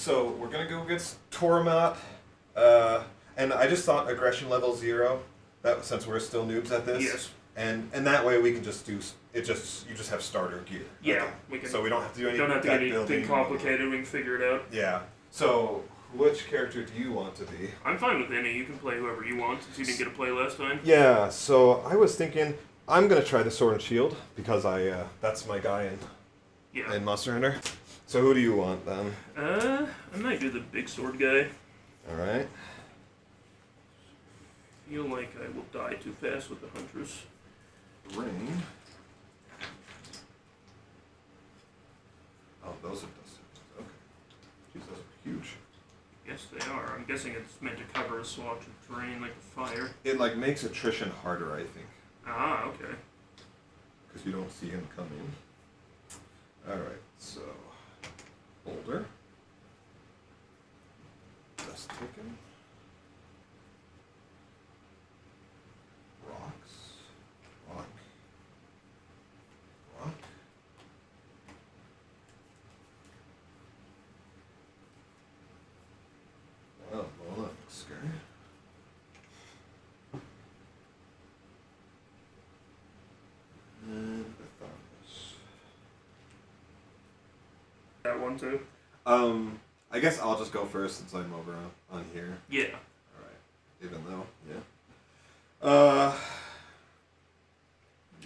So we're gonna go against Toramat, and I just thought aggression level 0. That since we're still noobs at this. Yes. And that way we can just do it. You just have starter gear. Yeah, okay. we can. So we don't have to do any. Don't have to deck get anything building. complicated. We can figure it out. Yeah. So which character do you want to be? I'm fine with any. You can play whoever you want since you didn't get to play last time. Yeah. So I was thinking I'm gonna try the sword and shield because that's my guy in Monster Hunter. So who do you want then? I might do the big sword guy. All right. Feel like I will die too fast with the Huntress. Ring. Oh, those are dusted. Okay. Jeez, those are huge. Yes, they are. I'm guessing it's meant to cover a swatch of terrain like a fire. It like makes attrition harder, I think, Ah, okay. because you don't see him coming. All right, so boulder. Dust taken. Rocks. Rock. Rock. Oh, well, that looks scary. And Betharnus. That one too? I guess I'll just go first since I'm over on here. Yeah. Alright. Even though, yeah.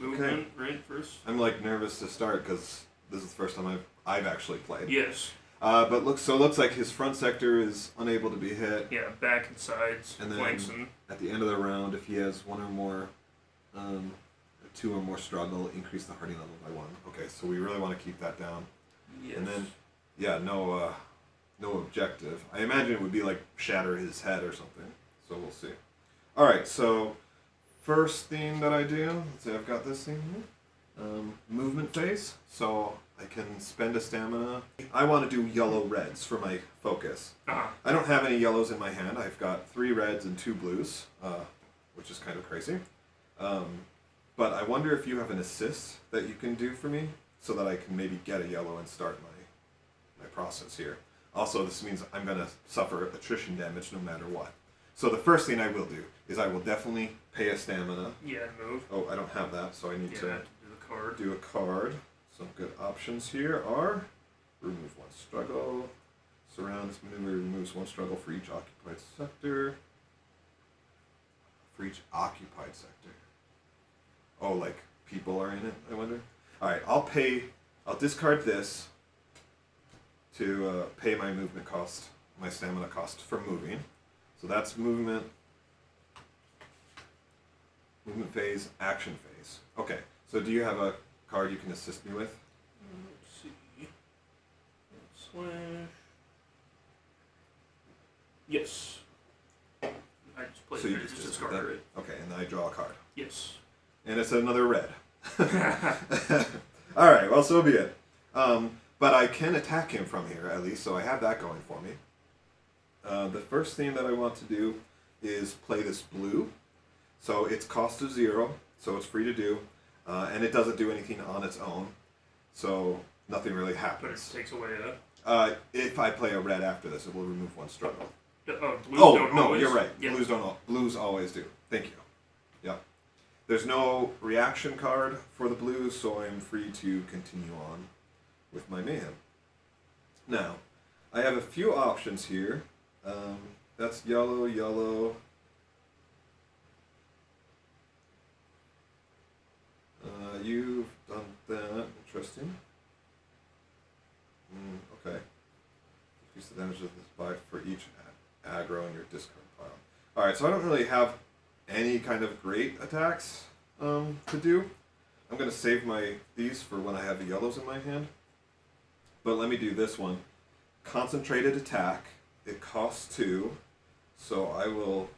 Movement, right, first? I'm like nervous to start because this is the first time I've actually played. Yes. But it looks like his front sector is unable to be hit. Yeah, back and sides, And then flanks and... at the end of the round, if he has one or more, 2 or more struggle, increase the hardy level by 1. Okay, so we really want to keep that down. Yes. And then, yeah, no objective. I imagine it would be like shatter his head or something. So we'll see. All right, so first thing that I do, let's see, I've got this thing here. Movement phase. So I can spend a stamina. I want to do yellow reds for my focus. Uh-huh. I don't have any yellows in my hand. I've got 3 reds and 2 blues, which is kind of crazy. But I wonder if you have an assist that you can do for me so that I can maybe get a yellow and start my process here. Also, this means I'm going to suffer attrition damage no matter what. So the first thing I will do is I will definitely pay a stamina. Yeah, move. Oh, I don't have that, so I need to do the card. do a card. Some good options here are remove 1 struggle, surround this maneuver removes 1 struggle for each occupied sector. For each occupied sector. Oh, like people are in it, I wonder? Alright, I'll discard this to pay my movement cost, my stamina cost for moving. So that's movement phase, action phase. Okay, so do you have a card you can assist me with? Let's see. Slash. Yes. I just played So you it. just Just discard discard that? it. Okay, and then I draw a card. Yes. And it's another red. Alright, well, so be it. But I can attack him from here, at least, so I have that going for me. The first thing that I want to do is play this blue. So it's cost of 0, so it's free to do. And it doesn't do anything on its own, so nothing really But happens. it takes away that. If I play a red after this, it will remove 1 struggle. Blues Oh, don't no, always. you're right. Yeah. Blues always do. Thank you. Yep. There's no reaction card for the blues, so I'm free to continue on with my mayhem. Now, I have a few options here. That's yellow, yellow. You've done that. Interesting. Okay. Increase the damage of this by for each aggro in your discard pile. Alright, so I don't really have any kind of great attacks to do. I'm going to save these for when I have the yellows in my hand. But let me do this one. Concentrated attack. It costs 2. So I will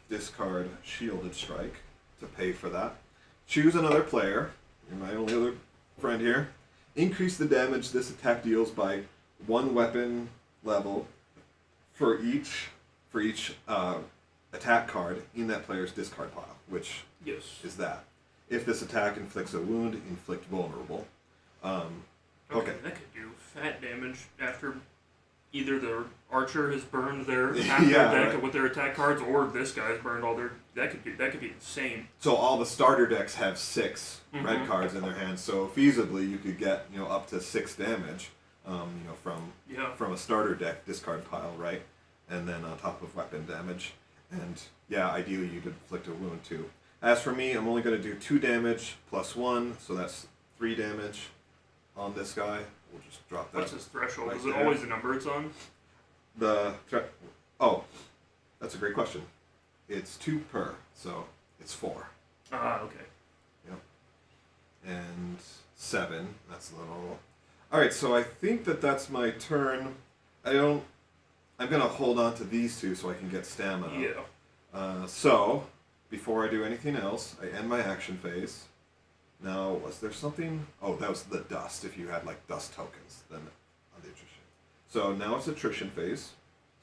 discard Shielded Strike to pay for that. Choose another player. You're my only other friend here. Increase the damage this attack deals by 1 weapon level for each attack card in that player's discard pile, which is that. If this attack inflicts a wound, inflict vulnerable. Okay. That could do fat damage after either the archer has burned their half Yeah, their deck right. with their attack cards, or this guy's burned all their. That could be insane. So all the starter decks have 6 Mhm. red cards in their hands. So feasibly, you could get up to 6 damage, from a starter deck discard pile, right? And then on top of weapon damage, and yeah, ideally you'd inflict a wound too. As for me, I'm only going to do 2 damage plus 1, so that's 3 damage on this guy. We'll just drop that. What's his threshold? right Is it there. always the number it's on? Oh, that's a great question. It's 2 per, so it's 4. Ah, okay. And 7. That's a little. All right, so I think that's my turn. I'm gonna hold on to these 2 so I can get stamina. Yeah. So before I do anything else, I end my action phase. Now, was there something? Oh, that was the dust. If you had like dust tokens, then on the attrition. So now it's attrition phase.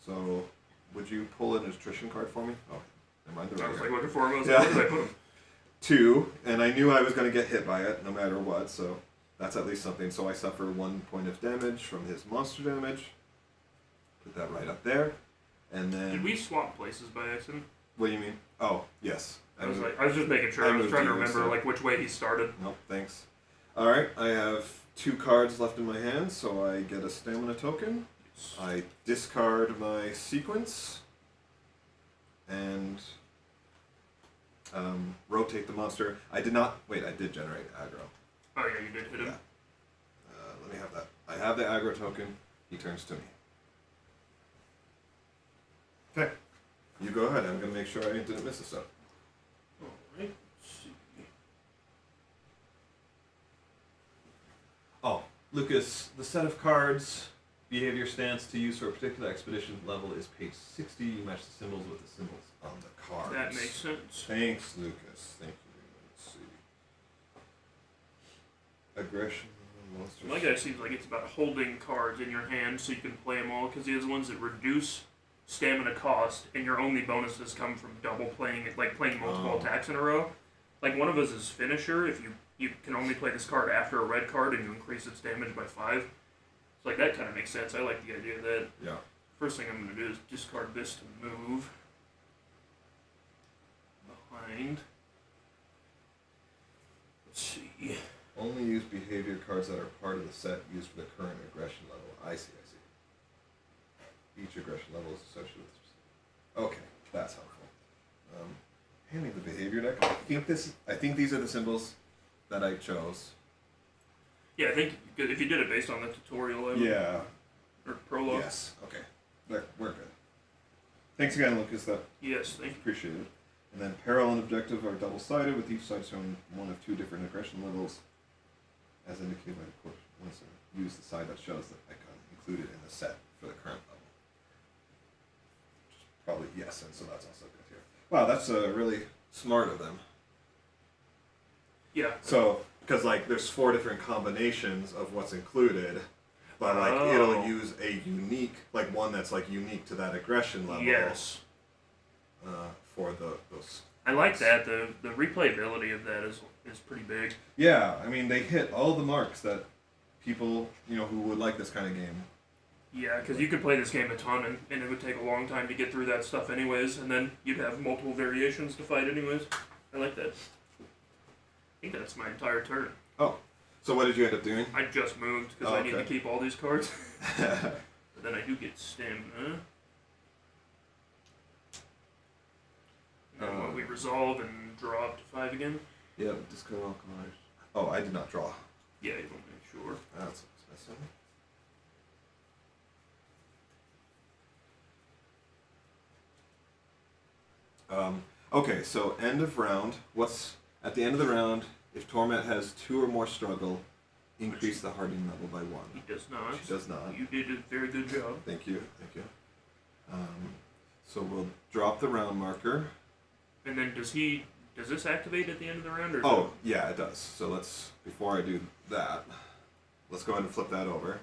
So would you pull an attrition card for me? Oh, never mind. I was like looking for him. I was Yeah. like, where did I put him? 2, and I knew I was going to get hit by it no matter what, so that's at least something. So I suffer 1 point of damage from his monster damage. Put that right up there. And then... Did we swap places by accident? What do you mean? Oh, yes. I was just making sure. I I was moved trying to you, remember so- like which way he started. Nope, thanks. Alright, I have 2 cards left in my hand, so I get a stamina token. I discard my sequence. And... rotate the monster. I did not... Wait, I did generate aggro. Oh yeah, you did hit him. Yeah. Let me have that. I have the aggro token. He turns to me. Okay. You go ahead. I'm going to make sure I didn't miss a step. Alright, let's see. Oh, Lucas, the set of cards, behavior stance to use for a particular expedition level is page 60. You match the symbols with the symbols on the cards. That makes sense. Thanks, Lucas. Thank you. Let's see. Aggression, monster. My guy seems like it's about holding cards in your hand so you can play them all, because he has ones that reduce stamina cost, and your only bonuses come from double playing it, like playing multiple Oh. attacks in a row. Like one of us is Finisher. If you can only play this card after a red card and you increase its damage by 5. So like that kind of makes sense. I like the idea of that. Yeah. First thing I'm going to do is discard this to move behind. Let's see. Only use behavior cards that are part of the set used for the current aggression level. I see. Each aggression level is associated with specific. Okay, that's helpful. Handling the behavior deck. I think these are the symbols that I chose. Yeah, I think if you did it based on the tutorial, I would, Yeah. or prologue. Yes. Okay. We're good. Thanks again, Lucas. That Yes, thank you. appreciate it. And then peril and objective are double-sided, with each side showing one of 2 different aggression levels, as indicated by the course. Once I use the side that shows the icon included in the set for the current level. Probably yes, and so that's also good here. Wow, that's really smart of them. Yeah. So, because like there's 4 different combinations of what's included, but like Oh. it'll use a unique, like one that's like unique to that aggression level. Yes. For those. I like that. The replayability of that is pretty big. Yeah, I mean they hit all the marks that people who would like this kind of game. Yeah, because you could play this game a ton, and it would take a long time to get through that stuff anyways, and then you'd have multiple variations to fight anyways. I like that. I think that's my entire turn. Oh, so what did you end up doing? I just moved because Oh, I need to okay. keep all these cards. But then I do get stamina. And then what, we resolve and draw up to 5 again? Yeah, discard all cards. Oh, I did not draw. Yeah, you want to make sure. That's what's missing. Okay, so end of round. What's at the end of the round? If Toramat has 2 or more struggle, increase the hardening level by 1. He does not. She does not. You did a very good job. Thank you. So we'll drop the round marker. And then does this activate at the end of the round? Or Oh, yeah, it does. So before I do that, let's go ahead and flip that over.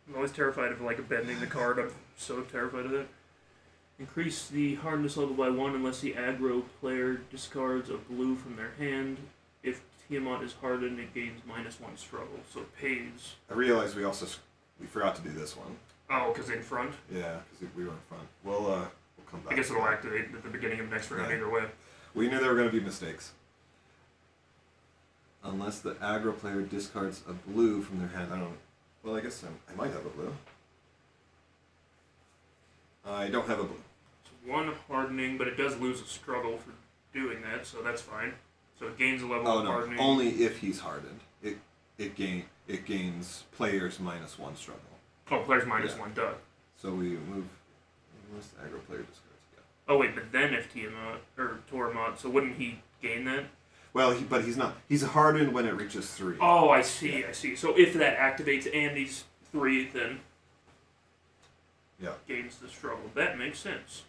I'm always terrified of like bending the card. I'm so terrified of that. Increase the hardness level by 1 unless the aggro player discards a blue from their hand. If Tiamat is hardened, it gains -1 struggle, so it pays. I realize we also we forgot to do this one. Oh, because in front? Yeah, because we were in front. We'll come back. I guess it'll activate at the beginning of next round either way. We knew there were going to be mistakes. Unless the aggro player discards a blue from their hand. I don't. Well, I guess I might have a blue. I don't have a blue. It's 1 hardening, but it does lose a struggle for doing that, so that's fine. So it gains a level of hardening. Only if he's hardened. It gains players -1 struggle. Oh, players -1, duh. So we move unless the aggro player discards again. Oh wait, but then if Tiamat or Toramat, so wouldn't he gain that? Well, but he's not. He's hardened when it reaches 3. Oh, I see. So if that activates and he's 3, then gains the struggle. That makes sense.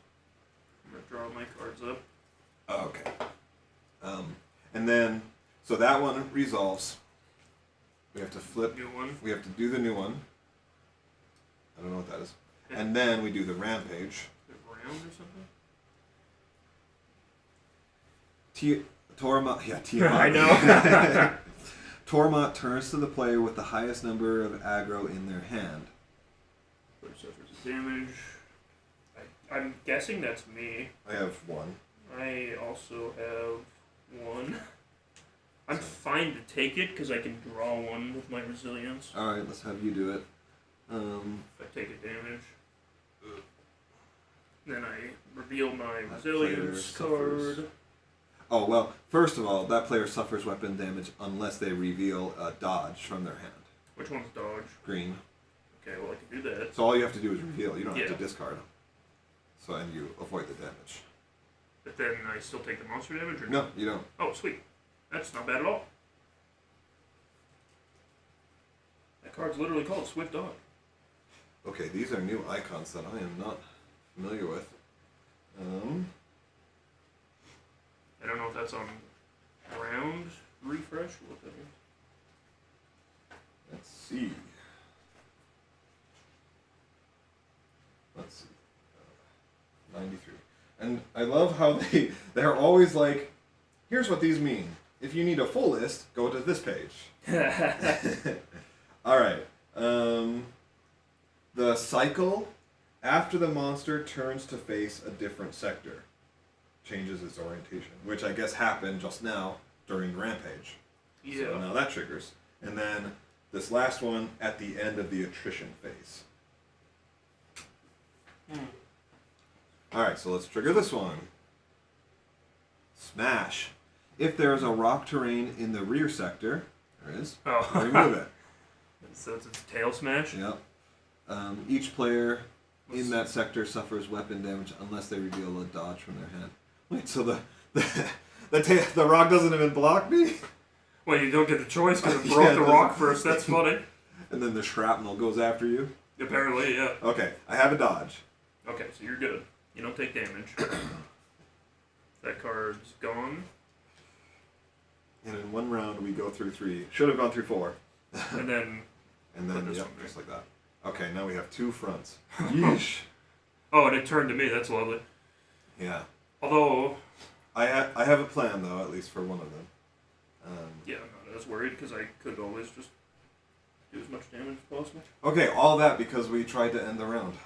I'm gonna draw my cards up. Okay. And then so that one resolves. We have to flip. New one. We have to do the new one. I don't know what that is. And then we do the rampage. The round or something? Toramat. Yeah, Tiamat. I know. Toramat turns to the player with the highest number of aggro in their hand. Player suffers damage. I'm guessing that's me. I have 1. I also have 1. I'm fine to take it because I can draw 1 with my resilience. Alright, let's have you do it. If I take a damage, then I reveal my resilience card. Oh, well, first of all, that player suffers weapon damage unless they reveal a dodge from their hand. Which one's dodge? Green. Okay, well, I can do that. So all you have to do is reveal. You don't have to discard. So, and you avoid the damage. But then I still take the monster damage? Or no, you don't. Oh, sweet. That's not bad at all. That card's literally called Swift Dog. Okay, these are new icons that I am not familiar with. I don't know if that's on round refresh or what that is. Let's see. Let's see. 93. And I love how they're always like, here's what these mean. If you need a full list, go to this page. Alright. The cycle after the monster turns to face a different sector changes its orientation, which I guess happened just now during Rampage. Yeah. So now that triggers. And then this last one at the end of the attrition phase. Alright, so let's trigger this one. Smash. If there's a rock terrain in the rear sector, there is, remove it. So it's a tail smash? Yep. Each player in that sector suffers weapon damage unless they reveal a dodge from their hand. Wait, so the rock doesn't even block me? Well, you don't get the choice because it broke the rock first. That's funny. And then the shrapnel goes after you? Apparently, yeah. Okay, I have a dodge. Okay, so you're good. You don't take damage. That card's gone. And in one round we go through 3. Should have gone through 4. And then yep, just like that. Okay, now we have 2 fronts. Yeesh. Oh, and it turned to me. That's lovely. Yeah. Although I have a plan though, at least for one of them. Yeah, I'm not as worried because I could always just do as much damage as possible. Okay, all that because we tried to end the round.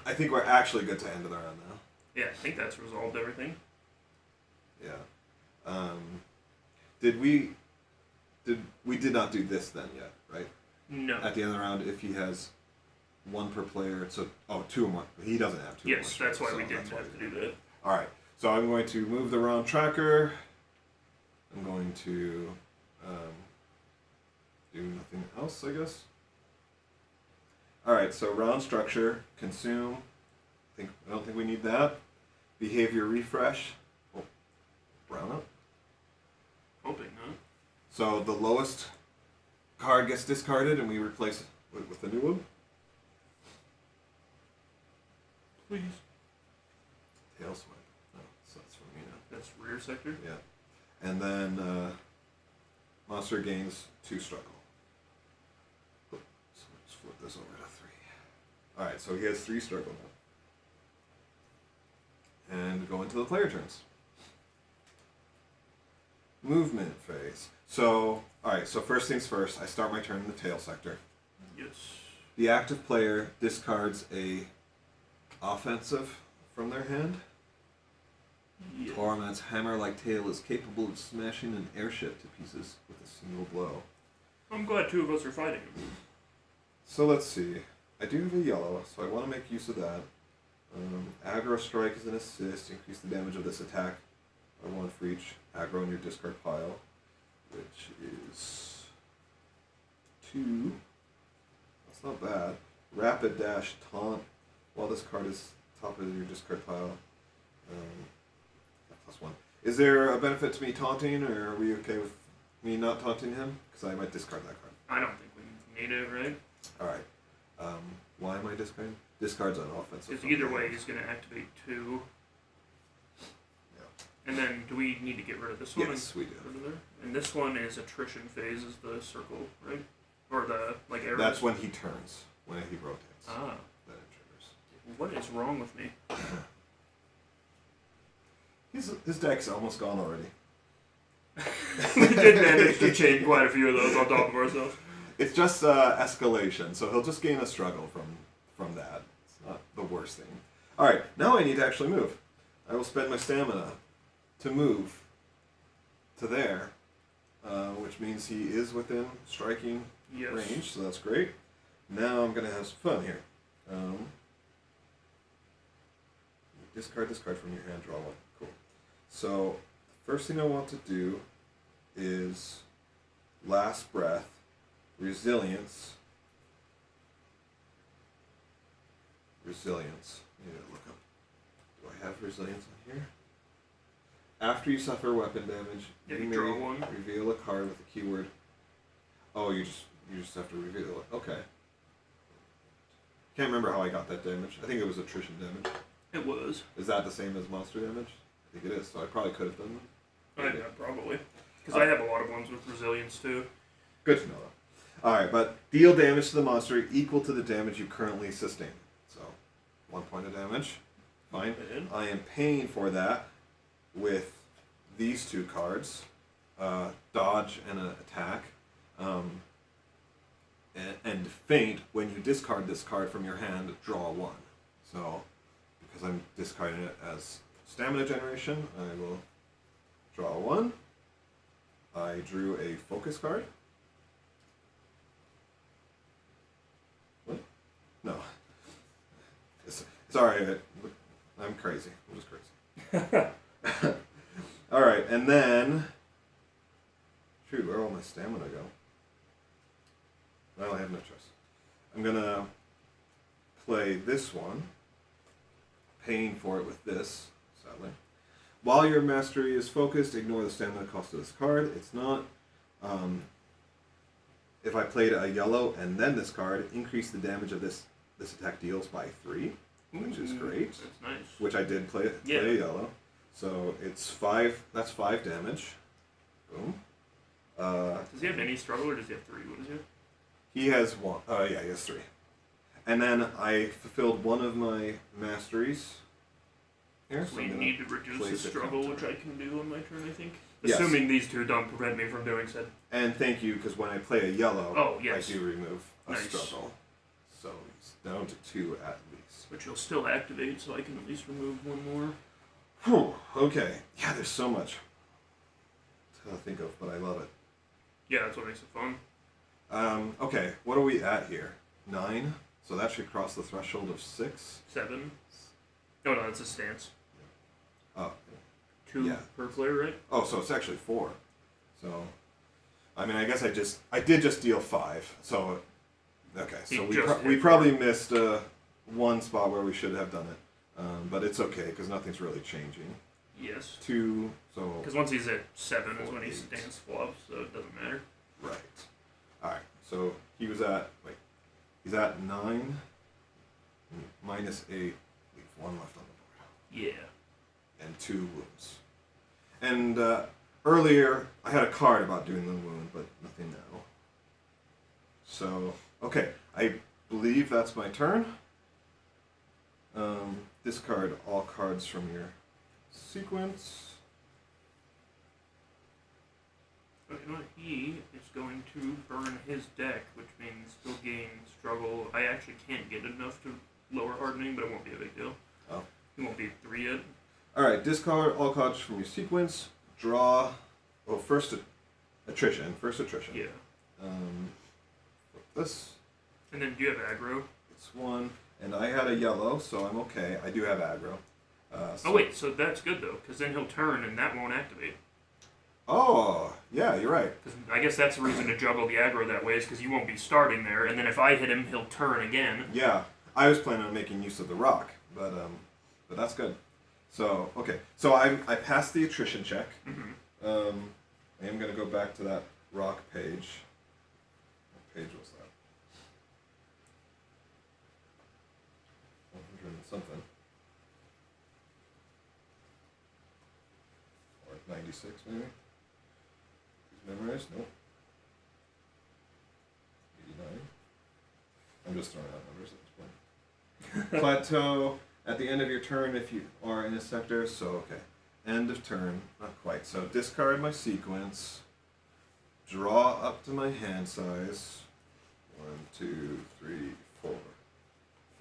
I think we're actually good to end the round now. Yeah, I think that's resolved everything. Yeah. We did not do this then yet, right? No. At the end of the round, if he has 1 per player, so 2 or more. He doesn't have 2. Yes, that's why we didn't have to do that. All right. So I'm going to move the round tracker. I'm going to do nothing else, I guess. All right. So round structure, consume. I don't think we need that. Behavior refresh. Oh, brown up. Hoping not. So the lowest card gets discarded, and we replace it with the new one. Please. Tail swipe. No, so that's from me now. That's rear sector? Yeah. And then monster gains 2 struggle. So let's flip this over to 3. Alright, so he has 3 struggle now. And go into the player turns. Movement phase. So, alright, so first things first, I start my turn in the tail sector. Yes. The active player discards a offensive from their hand. Yeah. Toramat's hammer-like tail is capable of smashing an airship to pieces with a single blow. I'm glad 2 of us are fighting him. So let's see. I do have a yellow, so I want to make use of that. Aggro strike is an assist. Increase the damage of this attack by 1 for each aggro in your discard pile, which is 2. That's not bad. Rapid dash taunt. While this card is top of your discard pile. +1. Is there a benefit to me taunting, or are we okay with me not taunting him? Because I might discard that card. I don't think we need it, right? Alright. Why am I discarding? Discards on offensive. Because either way, he's going to activate 2. Yeah. And then, do we need to get rid of this one? Yes, we do. And this one is attrition phase, is the circle, right? Or the, like, arrows? That's when he turns, when he rotates. Ah. That it triggers. What is wrong with me? His deck's almost gone already. We did manage to chain quite a few of those on top of ourselves. It's just escalation, so he'll just gain a struggle from that. It's not the worst thing. Alright, now I need to actually move. I will spend my stamina to move to there, which means he is within striking range, so that's great. Now I'm going to have some fun here. Discard this card from your hand, draw 1. Cool. So, the first thing I want to do is Last Breath, Resilience. Resilience. I need to look up. Do I have Resilience on here? After you suffer weapon damage, Yeah, you you may draw 1. reveal a card with a keyword. Oh, you just have to reveal it. Okay. Can't remember how I got that damage. I think it was attrition damage. It was. Is that the same as monster damage? I think it is, so I probably could have done that. Yeah, probably. Because I have a lot of ones with resilience, too. Good to know, though. Alright, but deal damage to the monster equal to the damage you currently sustain. So, 1 point of damage. Fine. I am paying for that with these 2 cards. Dodge and an attack. And feint, when you discard this card from your hand, draw 1. So, because I'm discarding it as stamina generation, I will draw 1. I drew a focus card. What? No. It's alright, I'm crazy. I'm just crazy. Alright, and then... Shoot, where all my stamina go? Well, I have no choice. I'm gonna play this one, paying for it with this, sadly. While your mastery is focused, ignore the stamina cost of this card. It's not. If I played a yellow and then this card, increase the damage of this attack deals by 3, which is great. That's nice. Which I did play a yellow. So it's 5, that's 5 damage. Boom. Does he have any struggle or does he have 3? What is he have? He has 1. Yeah, he has 3. And then I fulfilled one of my masteries. Here, so we need to reduce the struggle, which I can do on my turn, I think. Yes. Assuming these 2 don't prevent me from doing said. And thank you, because when I play a yellow, I do remove a Nice. struggle. So it's down to 2 at least. Which will still activate, so I can at least remove 1 more. Whew, okay. Yeah, there's so much to think of, but I love it. Yeah, that's what makes it fun. Okay, what are we at here? 9? So that should cross the threshold of 6. 7. Oh, no, that's a stance. Oh. 2 per player, right? Oh, so it's actually 4. So, I mean, I guess I did just deal 5. So, okay. So we probably missed one spot where we should have done it. But it's okay, because nothing's really changing. Yes. 2, so... Because once he's at 7 is 4, when he 8. stance flops, so it doesn't matter. Right. Alright, so he was at, he's at 9, minus 8, leave 1 left on the board. Yeah. And 2 wounds. And earlier, I had a card about doing the wound, but nothing now. So, okay, I believe that's my turn. Discard all cards from your sequence. Oh, you know what? He is going to burn his deck, which means he'll gain struggle. I actually can't get enough to lower hardening, but it won't be a big deal. Oh. He won't be 3 yet. Alright, discard all cards from your sequence. Draw. Oh, first attrition. First attrition. Yeah. This. And then do you have aggro? It's 1. And I had a yellow, so I'm okay. I do have aggro. Oh, wait, so that's good, though, because then he'll turn and that won't activate. Oh, yeah, you're right. Because I guess that's the reason to juggle the aggro that way, is because you won't be starting there, and then if I hit him, he'll turn again. Yeah, I was planning on making use of the rock, but that's good. So, okay. So I passed the attrition check. Mm-hmm. I am going to go back to that rock page. What page was that? 100 and something. Or 96 maybe? Who's memorized? Nope. 89. I'm just throwing out numbers at this point. Plateau. At the end of your turn, if you are in a sector, so okay. End of turn, not quite. So discard my sequence, draw up to my hand size. 1, 2, 3, 4,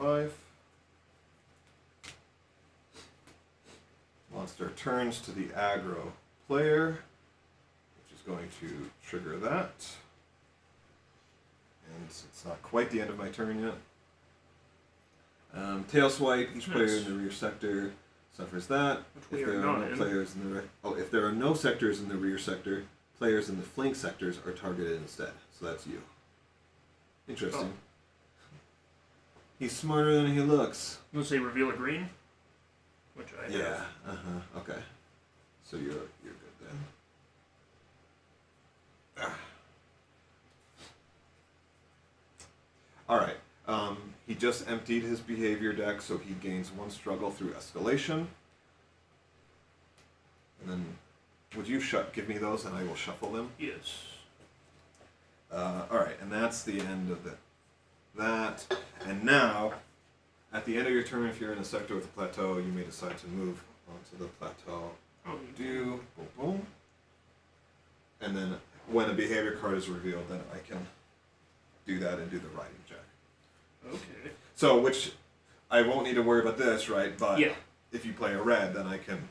5. Monster turns to the aggro player, which is going to trigger that. And it's not quite the end of my turn yet. Tail swipe. Each player in the rear sector suffers that. Which If there are no players in the if there are no sectors in the rear sector, players in the flank sectors are targeted instead. So that's you. Interesting. Oh. He's smarter than he looks. Let's say reveal a green, which I have. Yeah. Okay. So you're good then. All right. He just emptied his behavior deck, so he gains 1 struggle through escalation. And then, would you give me those, and I will shuffle them? Yes. All right, and that's the end of that. And now, at the end of your turn, if you're in a sector with a plateau, you may decide to move onto the plateau. Oh, Boom, boom. And then, when a behavior card is revealed, then I can do that and do the riding check. okay. So, which I won't need to worry about this, right? But Yeah. if you play a red, then I can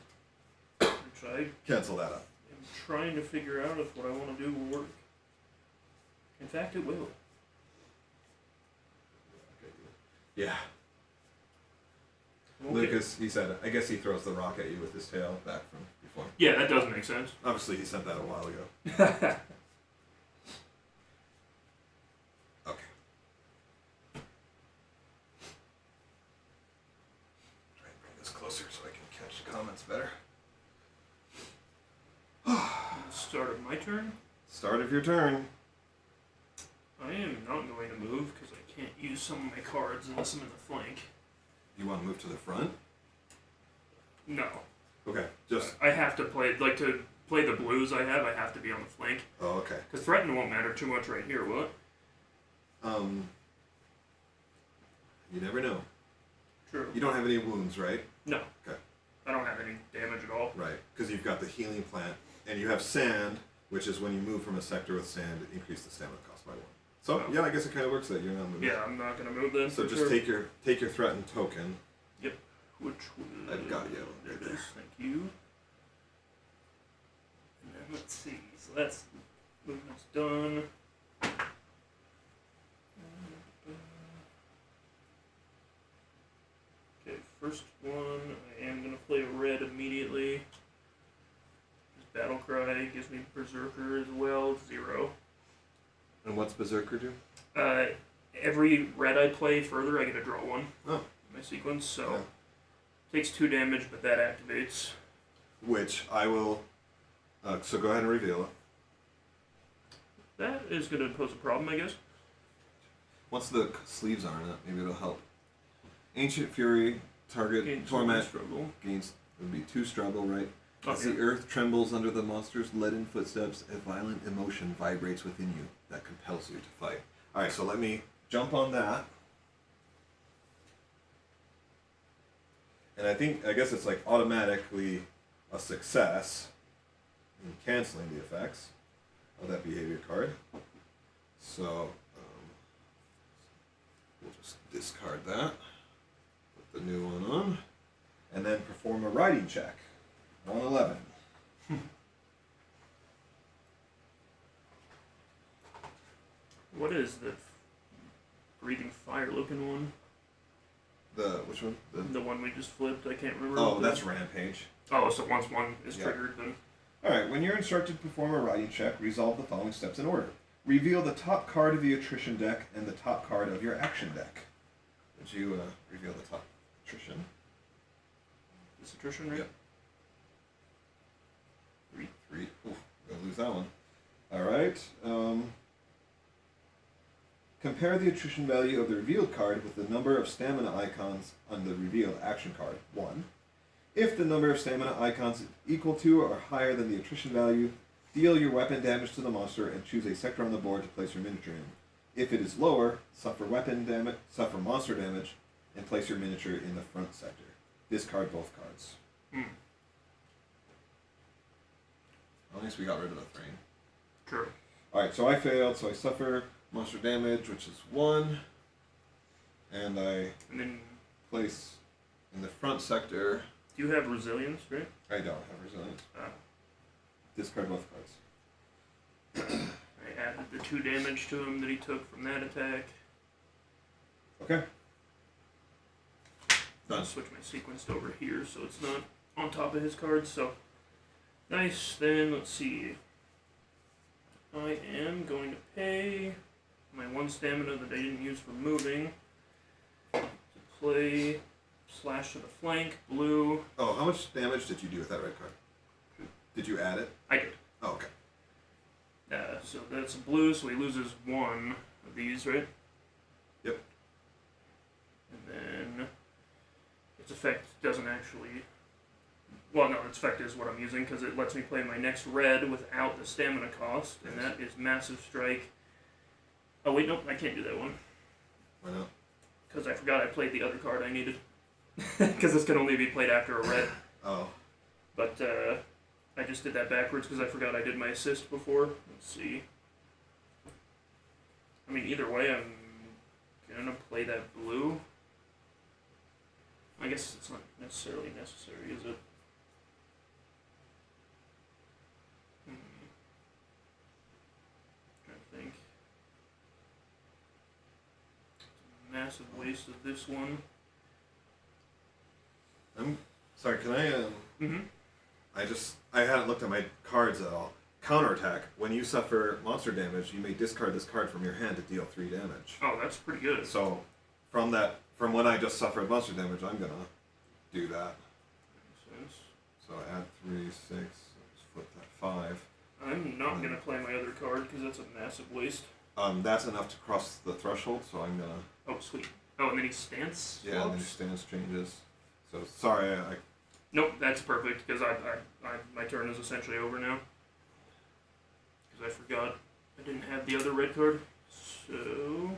Which I cancel that out. am trying to figure out if what I want to do will work. In fact, it will. Yeah. Okay. Lucas, he said, I guess he throws the rock at you with his tail back from before. Yeah, that does make sense. Obviously, he sent that a while ago. Okay. Try and bring this closer so I can catch the comments better. Start of my turn. Start of your turn. I am not going to move because I can't use some of my cards unless I'm in the flank. You want to move to the front? No. Okay, just... I have to play, like to play the blues I have to be on the flank. Oh, okay. Because threaten won't matter too much right here, will it? You never know. True. You don't have any wounds, right? No. Okay. I don't have any damage at all. Right, because you've got the healing plant, and you have sand, which is when you move from a sector with sand, increase the stamina cost by 1. So, Oh. yeah, I guess it kind of works that you're not moving. Yeah, I'm not going to move then. So for just sure. take your threatened token. Yep. Which was... I've got you. There Right it there. is. Thank you. And then let's see. So that's... Movement's done. Okay, first one, I am going to play a red immediately. This battle cry gives me Berserker as well, 0. And what's Berserker do? Every red I play further, I get to draw 1. Oh. In my sequence, so Yeah. takes 2 damage, but that activates. Which I will... so go ahead and reveal it. That is going to pose a problem, I guess. Once the sleeves are in it, maybe it'll help. Ancient Fury, target Gain Torment, struggle. gains... It would be 2 struggle, right? As Okay. the earth trembles under the monster's leaden footsteps, a violent emotion vibrates within you that compels you to fight. Alright, so let me jump on that. And I guess it's like automatically a success in canceling the effects. of that behavior card. So we'll just discard that, put the new one on, and then perform a riding check. 111. What is the breathing fire looking one? Which one? The one we just flipped. I can't remember. Oh, that's Rampage. Oh, so once one is Yeah. triggered, then. Alright, when you're instructed to perform a riding check, resolve the following steps in order. Reveal the top card of the attrition deck and the top card of your action deck. Would you reveal the top attrition? Is attrition right? Yep. 3. Ooh, gonna lose that one. Alright. Compare the attrition value of the revealed card with the number of stamina icons on the revealed action card. 1. If the number of stamina icons is equal to or higher than the attrition value, deal your weapon damage to the monster and choose a sector on the board to place your miniature in. If it is lower, suffer monster damage, and place your miniature in the front sector. Discard both cards. At least we got rid of the 3. True. Alright, so I failed, so I suffer monster damage, which is 1. And I then place in the front sector. Do you have resilience, right? I don't have resilience. Discard both cards. I added the 2 damage to him that he took from that attack. Okay. I'll Done. switch my sequence to over here so it's not on top of his cards. So nice. Then let's see. I am going to pay my 1 stamina that I didn't use for moving to play slash to the flank, blue. Oh, how much damage did you do with that red card? Did you add it? I did. Oh, okay. So that's blue, so he loses 1 of these, right? Yep. And then its effect doesn't actually. Well, no, its effect is what I'm using because it lets me play my next red without the stamina cost, and that is Massive Strike. Oh, wait, nope, I can't do that one. Why not? Because I forgot I played the other card I needed. Because this can only be played after a red. Oh. But I just did that backwards because I forgot I did my assist before. Let's see. I mean, either way, I'm gonna play that blue. I guess it's not necessarily necessary, is it? Trying to think. It's a massive waste of this one. I'm sorry, can I Mm-hmm. I hadn't looked at my cards at all. Counterattack. When you suffer monster damage, you may discard this card from your hand to deal 3 damage. Oh, that's pretty good. So from when I just suffered monster damage, I'm gonna do that. Makes sense. So add 3, 6, just flip that 5. I'm not gonna play my other card because that's a massive waste. That's enough to cross the threshold, so I'm gonna. Oh, sweet. Oh, and then he stance. Yeah, and then your stance changes. So sorry, I. Nope, that's perfect because my turn is essentially over now. Because I forgot I didn't have the other red card. So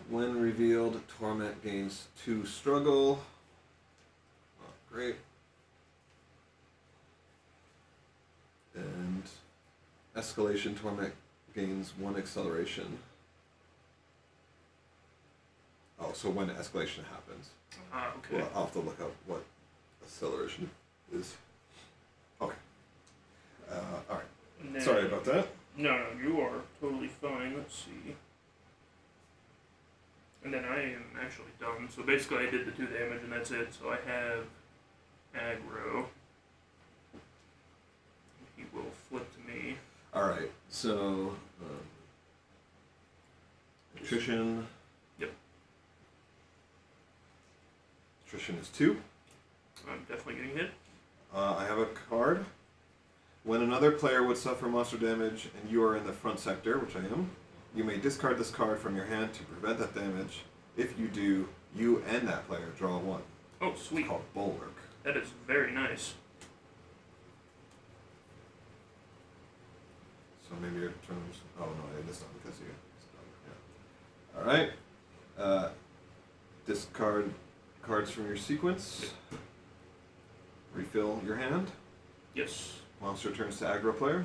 When revealed, Toramat gains 2 struggle. Oh, great. And escalation, Toramat gains 1 acceleration. Oh, so when escalation happens. okay. Well, I'll have to look up what acceleration is. Okay. Alright. And then- Sorry about that. No, you are totally fine. Let's see. And then I am actually done. So basically I did the 2 damage and that's it. So I have aggro. He will flip to me. Alright, so attrition. Yep. Attrition is 2. I'm definitely getting hit. I have a card. When another player would suffer monster damage and you are in the front sector, which I am, you may discard this card from your hand to prevent that damage. If you do, you and that player draw 1. Oh, sweet. It's called Bulwark. That is very nice. So maybe your terms. Oh no, it is not because you. Yeah. All right. Discard cards from your sequence. Refill your hand. Yes. Monster turns to aggro player.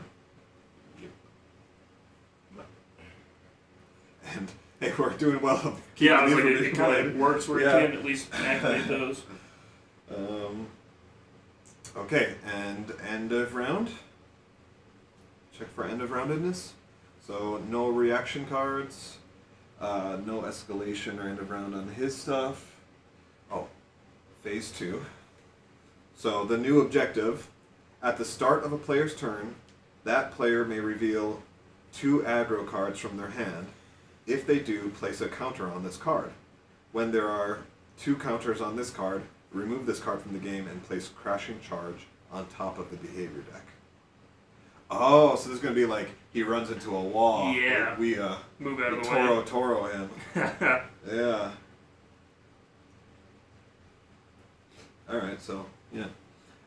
And hey, we're doing well. Yeah, I was like, Keeping it these kind from of works where Yeah. you can at least activate those. Okay, and end of round. Check for end of roundedness. So no reaction cards, no escalation or end of round on his stuff. Oh, phase 2. So the new objective, at the start of a player's turn, that player may reveal 2 aggro cards from their hand. If they do, place a counter on this card. When there are 2 counters on this card, remove this card from the game and place Crashing Charge on top of the behavior deck. Oh, so this is going to be like he runs into a wall. Yeah. We Move out of the Toro him. way. Yeah. Alright, so, yeah.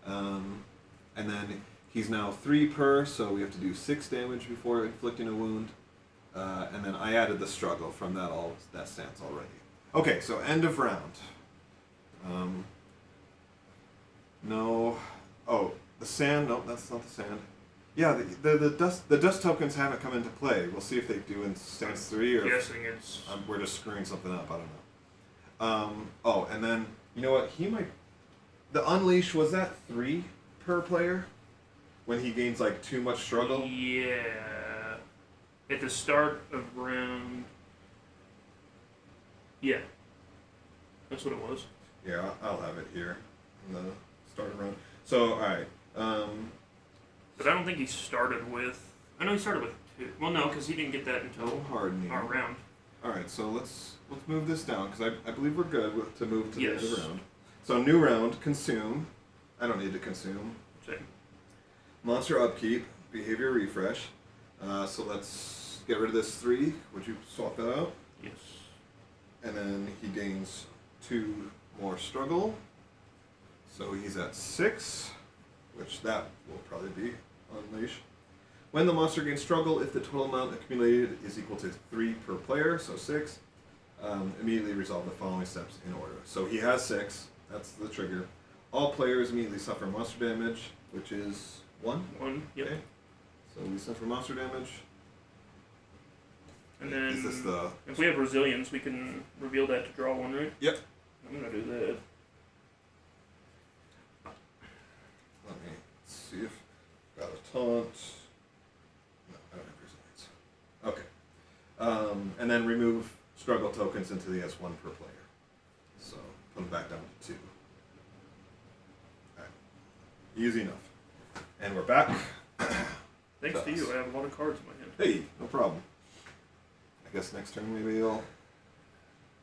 And then he's now 3 per, so we have to do 6 damage before inflicting a wound. And then I added the struggle from that stance already. Okay, so end of round. No. Oh, the sand. No, that's not the sand. Yeah, the dust tokens haven't come into play. We'll see if they do in stance 3 or. Guessing it's. We're just screwing something up. I don't know. Oh, and then you know what? He might. The unleash, was that 3 per player? When he gains like too much struggle. Yeah. At the start of round. Yeah. That's what it was. Yeah, I'll have it here in the start of round. So, alright. But I don't think he started with. I know he started with 2. Well, no, because he didn't get that until hardening. our round. Alright, so let's move this down, because I believe we're good to move to the end of Yes. the round. So, new round, consume. I don't need to consume. Same. Monster upkeep, behavior refresh. So let's get rid of this 3. Would you swap that out? Yes. And then he gains 2 more struggle. So he's at 6, which that will probably be unleash. When the monster gains struggle, if the total amount accumulated is equal to 3 per player, so 6, immediately resolve the following steps in order. So he has 6, that's the trigger. All players immediately suffer monster damage, which is 1. 1, yep. Okay. So we suffer monster damage. And then. Is this the... If we have resilience, we can reveal that to draw 1, right? Yep. I'm going to do that. Let me see if got a taunt. No, I don't have resilience. Okay. And then remove struggle tokens into the S1 per player. So put them back down to 2. Alright. Easy enough. And we're back. Thanks to you, I have a lot of cards in my hand. Hey, no problem. I guess next turn maybe you'll...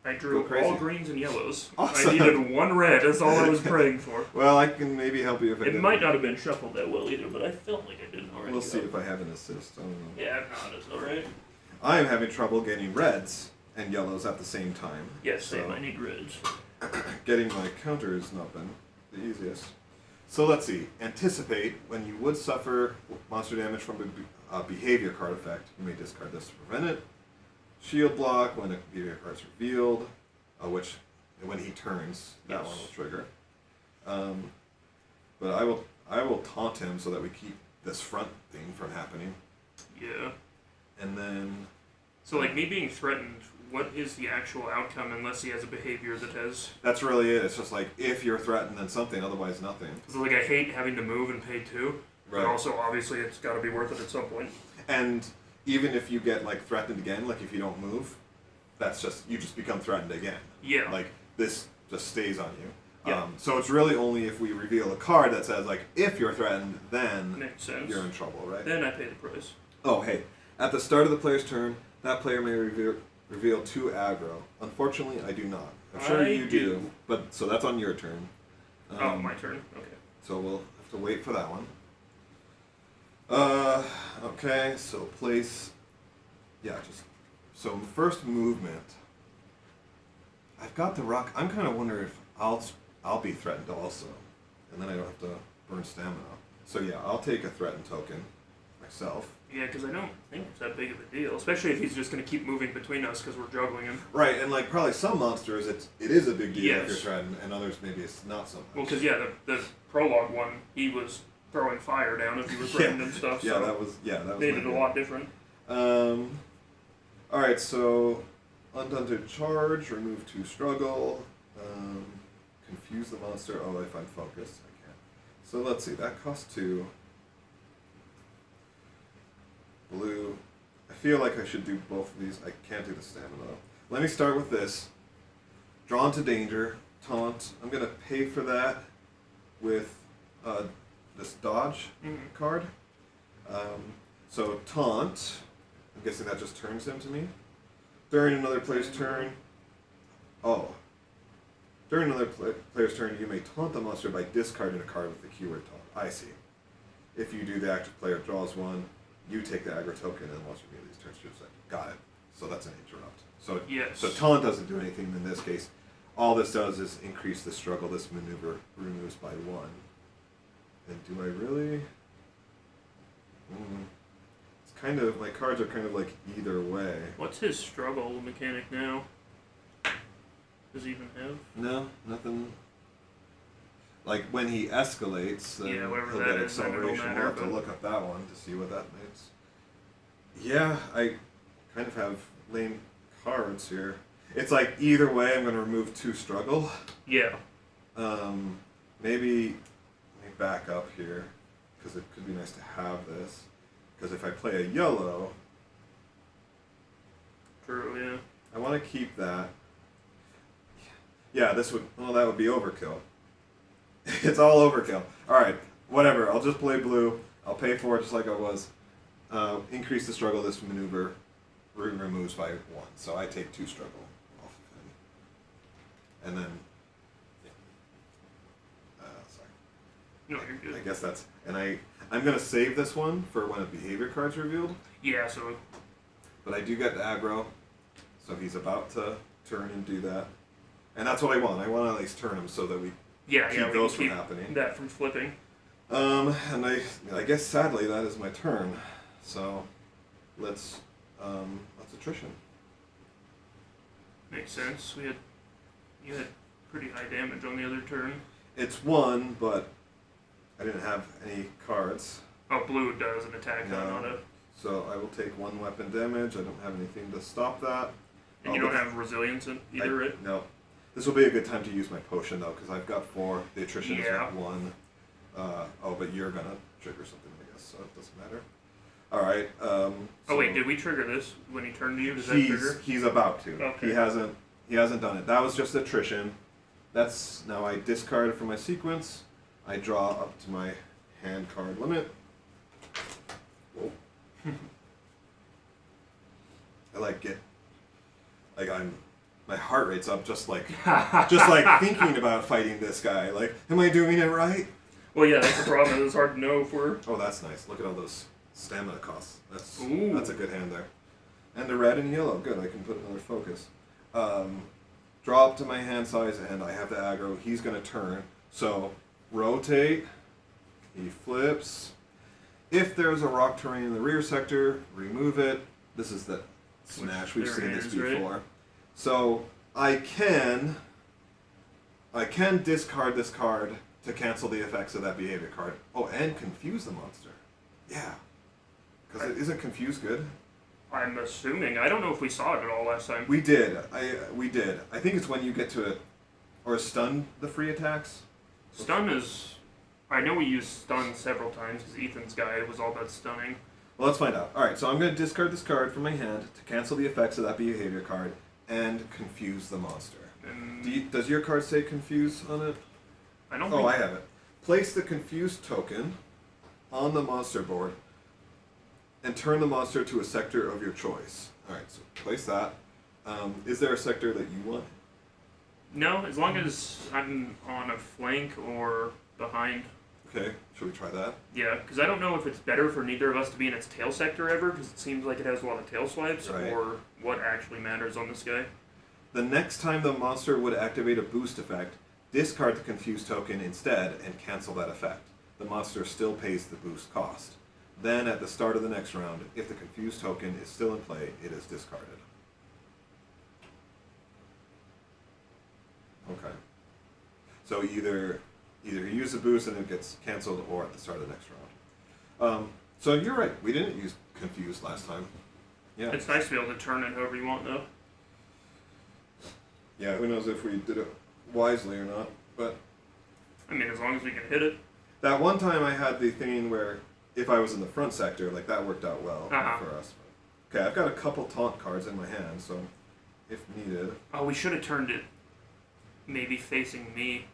I drew Go crazy. all greens and yellows. Awesome. I needed 1 red, that's all I was praying for. Well, I can maybe help you if I It didn't. might not have been shuffled that well either, but I felt like I didn't already. We'll see if I have an assist. I don't know. Yeah, if not, it's alright. I am having trouble getting reds and yellows at the same time. Yes, same, So I need reds. getting my counter has not been the easiest. So let's see. Anticipate. When you would suffer monster damage from a behavior card effect, you may discard this to prevent it. Shield block when a behavior card is revealed, which when he turns, that Yes. one will trigger. But I will taunt him so that we keep this front thing from happening. Yeah. And then So, like, me being threatened, what is the actual outcome unless he has a behavior that has... that's really it. It's just like if you're threatened, then something. Otherwise, nothing. Because, like, I hate having to move and pay 2. Right. But also, obviously, it's got to be worth it at some point. And even if you get like threatened again, like if you don't move, that's just you just become threatened again. Yeah. Like this just stays on you. Yeah. So it's really only if we reveal a card that says like if you're threatened, then Makes sense. you're in trouble, right? Then I pay the price. Oh hey, at the start of the player's turn, that player may reveal 2 aggro. Unfortunately, I do not. I'm sure I you do. do, but so that's on your turn. Oh, my turn. Okay. So we'll have to wait for that one. Okay, so place, yeah, just, so first movement, I've got the rock, I'm kind of wondering if I'll be threatened also, and then I don't have to burn stamina. So yeah, I'll take a threatened token myself. Yeah, because I don't think it's that big of a deal, especially if he's just going to keep moving between us because we're juggling him. Right, and like probably some monsters, it is a big deal if Yes. you're threatened, and others maybe it's not so much. Well, because, yeah, the prologue one, he was throwing fire down if you were threatened and stuff, Yeah, so that was made my it a bad. lot different. Alright, so Undaunted Charge, remove 2 struggle, confuse the monster. Oh, if I'm focused, I can't. So let's see, that costs 2. Blue. I feel like I should do both of these. I can't do the stamina. Let me start with this. Drawn to danger, taunt. I'm going to pay for that with this dodge card. So taunt. I'm guessing that just turns him to me. During another player's turn. Oh. During another player's turn, you may taunt the monster by discarding a card with the keyword taunt. I see. If you do, the active player draws 1. You take the aggro token, and the monster immediately turns to your side. Got it. So that's an interrupt. So Yes. So taunt doesn't do anything in this case. All this does is increase the struggle this maneuver removes by 1. And do I really? It's kind of, my cards are kind of like either way. What's his struggle mechanic now? Does he even have? No, nothing. Like when he escalates, then Yeah, whatever he'll that get is, then it'll acceleration. matter, We'll have to but- look up that one to see what that means. Yeah, I kind of have lame cards here. It's like either way, I'm going to remove 2 struggle. Yeah. Maybe let me back up here because it could be nice to have this. Because if I play a yellow, True, yeah. I want to keep that. Yeah, this would, well, that would be overkill. It's all overkill. Alright, whatever. I'll just play blue. I'll pay for it just like I was. Increase the struggle this maneuver removes by 1. So I take 2 struggle off of him. And then, yeah. Sorry. No, you're I good. guess that's, and I'm going to save this one for when a behavior card's revealed. Yeah, so But I do get the aggro. So he's about to turn and do that. And that's what I want. I want to at least turn him so that we yeah, keep yeah, we those can from keep happening. that from flipping. And I guess sadly that is my turn. So let's attrition. Makes sense. You had pretty high damage on the other turn. It's 1, but I didn't have any cards. Oh, blue does an attack No. on it. So I will take 1 weapon damage. I don't have anything to stop that. And you don't have resilience in either, right? No. This will be a good time to use my potion though, because I've got 4. The attrition is Yeah. at 1. Oh, but you're gonna trigger something, I guess, so it doesn't matter. All right. Oh wait, did we trigger this when he turned to you? Does that He's trigger? he's about to. Okay. He hasn't done it. That was just attrition. That's now I discard from my sequence. I draw up to my hand card limit. Whoa. My heart rate's up just like thinking about fighting this guy. Like, am I doing it right? Well, yeah, that's the problem. It's hard to know if we're. Oh, that's nice. Look at all those stamina costs. That's Ooh. a good hand there. And the red and yellow. Good. I can put another focus. Draw up to my hand size, and I have the aggro. He's going to turn. So rotate. He flips. If there's a rock terrain in the rear sector, remove it. This is the smash. We've there seen this is, right? before. So I can discard this card to cancel the effects of that behavior card. Oh, and confuse the monster. Yeah. Because it isn't confused good. I'm assuming. I don't know if we saw it at all last time. We did. We did. I think it's when you get to it, or stun the free attacks. Stun is. I know we used stun several times because Ethan's guy was all about stunning. Well, let's find out. All right, so I'm going to discard this card from my hand to cancel the effects of that behavior card and confuse the monster. And Does your card say confuse on it? I don't. Oh, think... I have it. Place the confused token on the monster board and turn the monster to a sector of your choice. All right, so place that. Is there a sector that you want? No, as long as I'm on a flank or behind. Okay, should we try that? Yeah, because I don't know if it's better for neither of us to be in its tail sector ever, because it seems like it has a lot of tail swipes, Right. or what actually matters on this guy. The next time the monster would activate a boost effect, discard the confused token instead and cancel that effect. The monster still pays the boost cost. Then at the start of the next round, if the confused token is still in play, it is discarded. Okay. So either you use the boost and it gets canceled, or at the start of the next round. So you're right. We didn't use confused last time. Yeah. It's nice to be able to turn it however you want, though. Yeah, who knows if we did it wisely or not, but... I mean, as long as we can hit it. That one time I had the thing where if I was in the front sector, like, that worked out well Uh-huh. for us. Okay, I've got a couple taunt cards in my hand, so if needed... Oh, we should have turned it maybe facing me.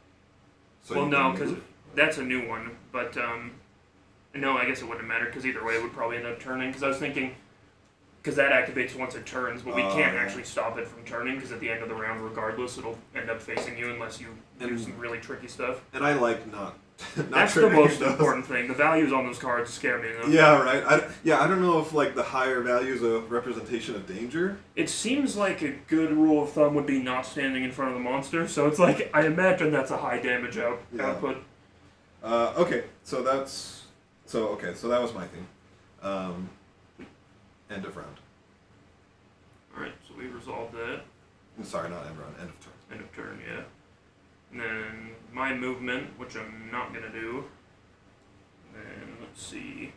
So Well, you no, can because move? that's a new one. But, no, I guess it wouldn't matter, because either way it would probably end up turning. Because I was thinking, because that activates once it turns, but we can't yeah. actually stop it from turning, because at the end of the round, regardless, it'll end up facing you unless you do some really tricky stuff. And I like not That's the triggering most those. important thing. The values on those cards scare me, though. Yeah, right. I don't know if, like, the higher value is a representation of danger. It seems like a good rule of thumb would be not standing in front of the monster, so it's like, I imagine that's a high damage output. Okay, so that's... So that was my thing. End of round. Alright, so we resolved that. Sorry, not end round, end of turn. End of turn, yeah. And then my movement, which I'm not going to do. And then, let's see.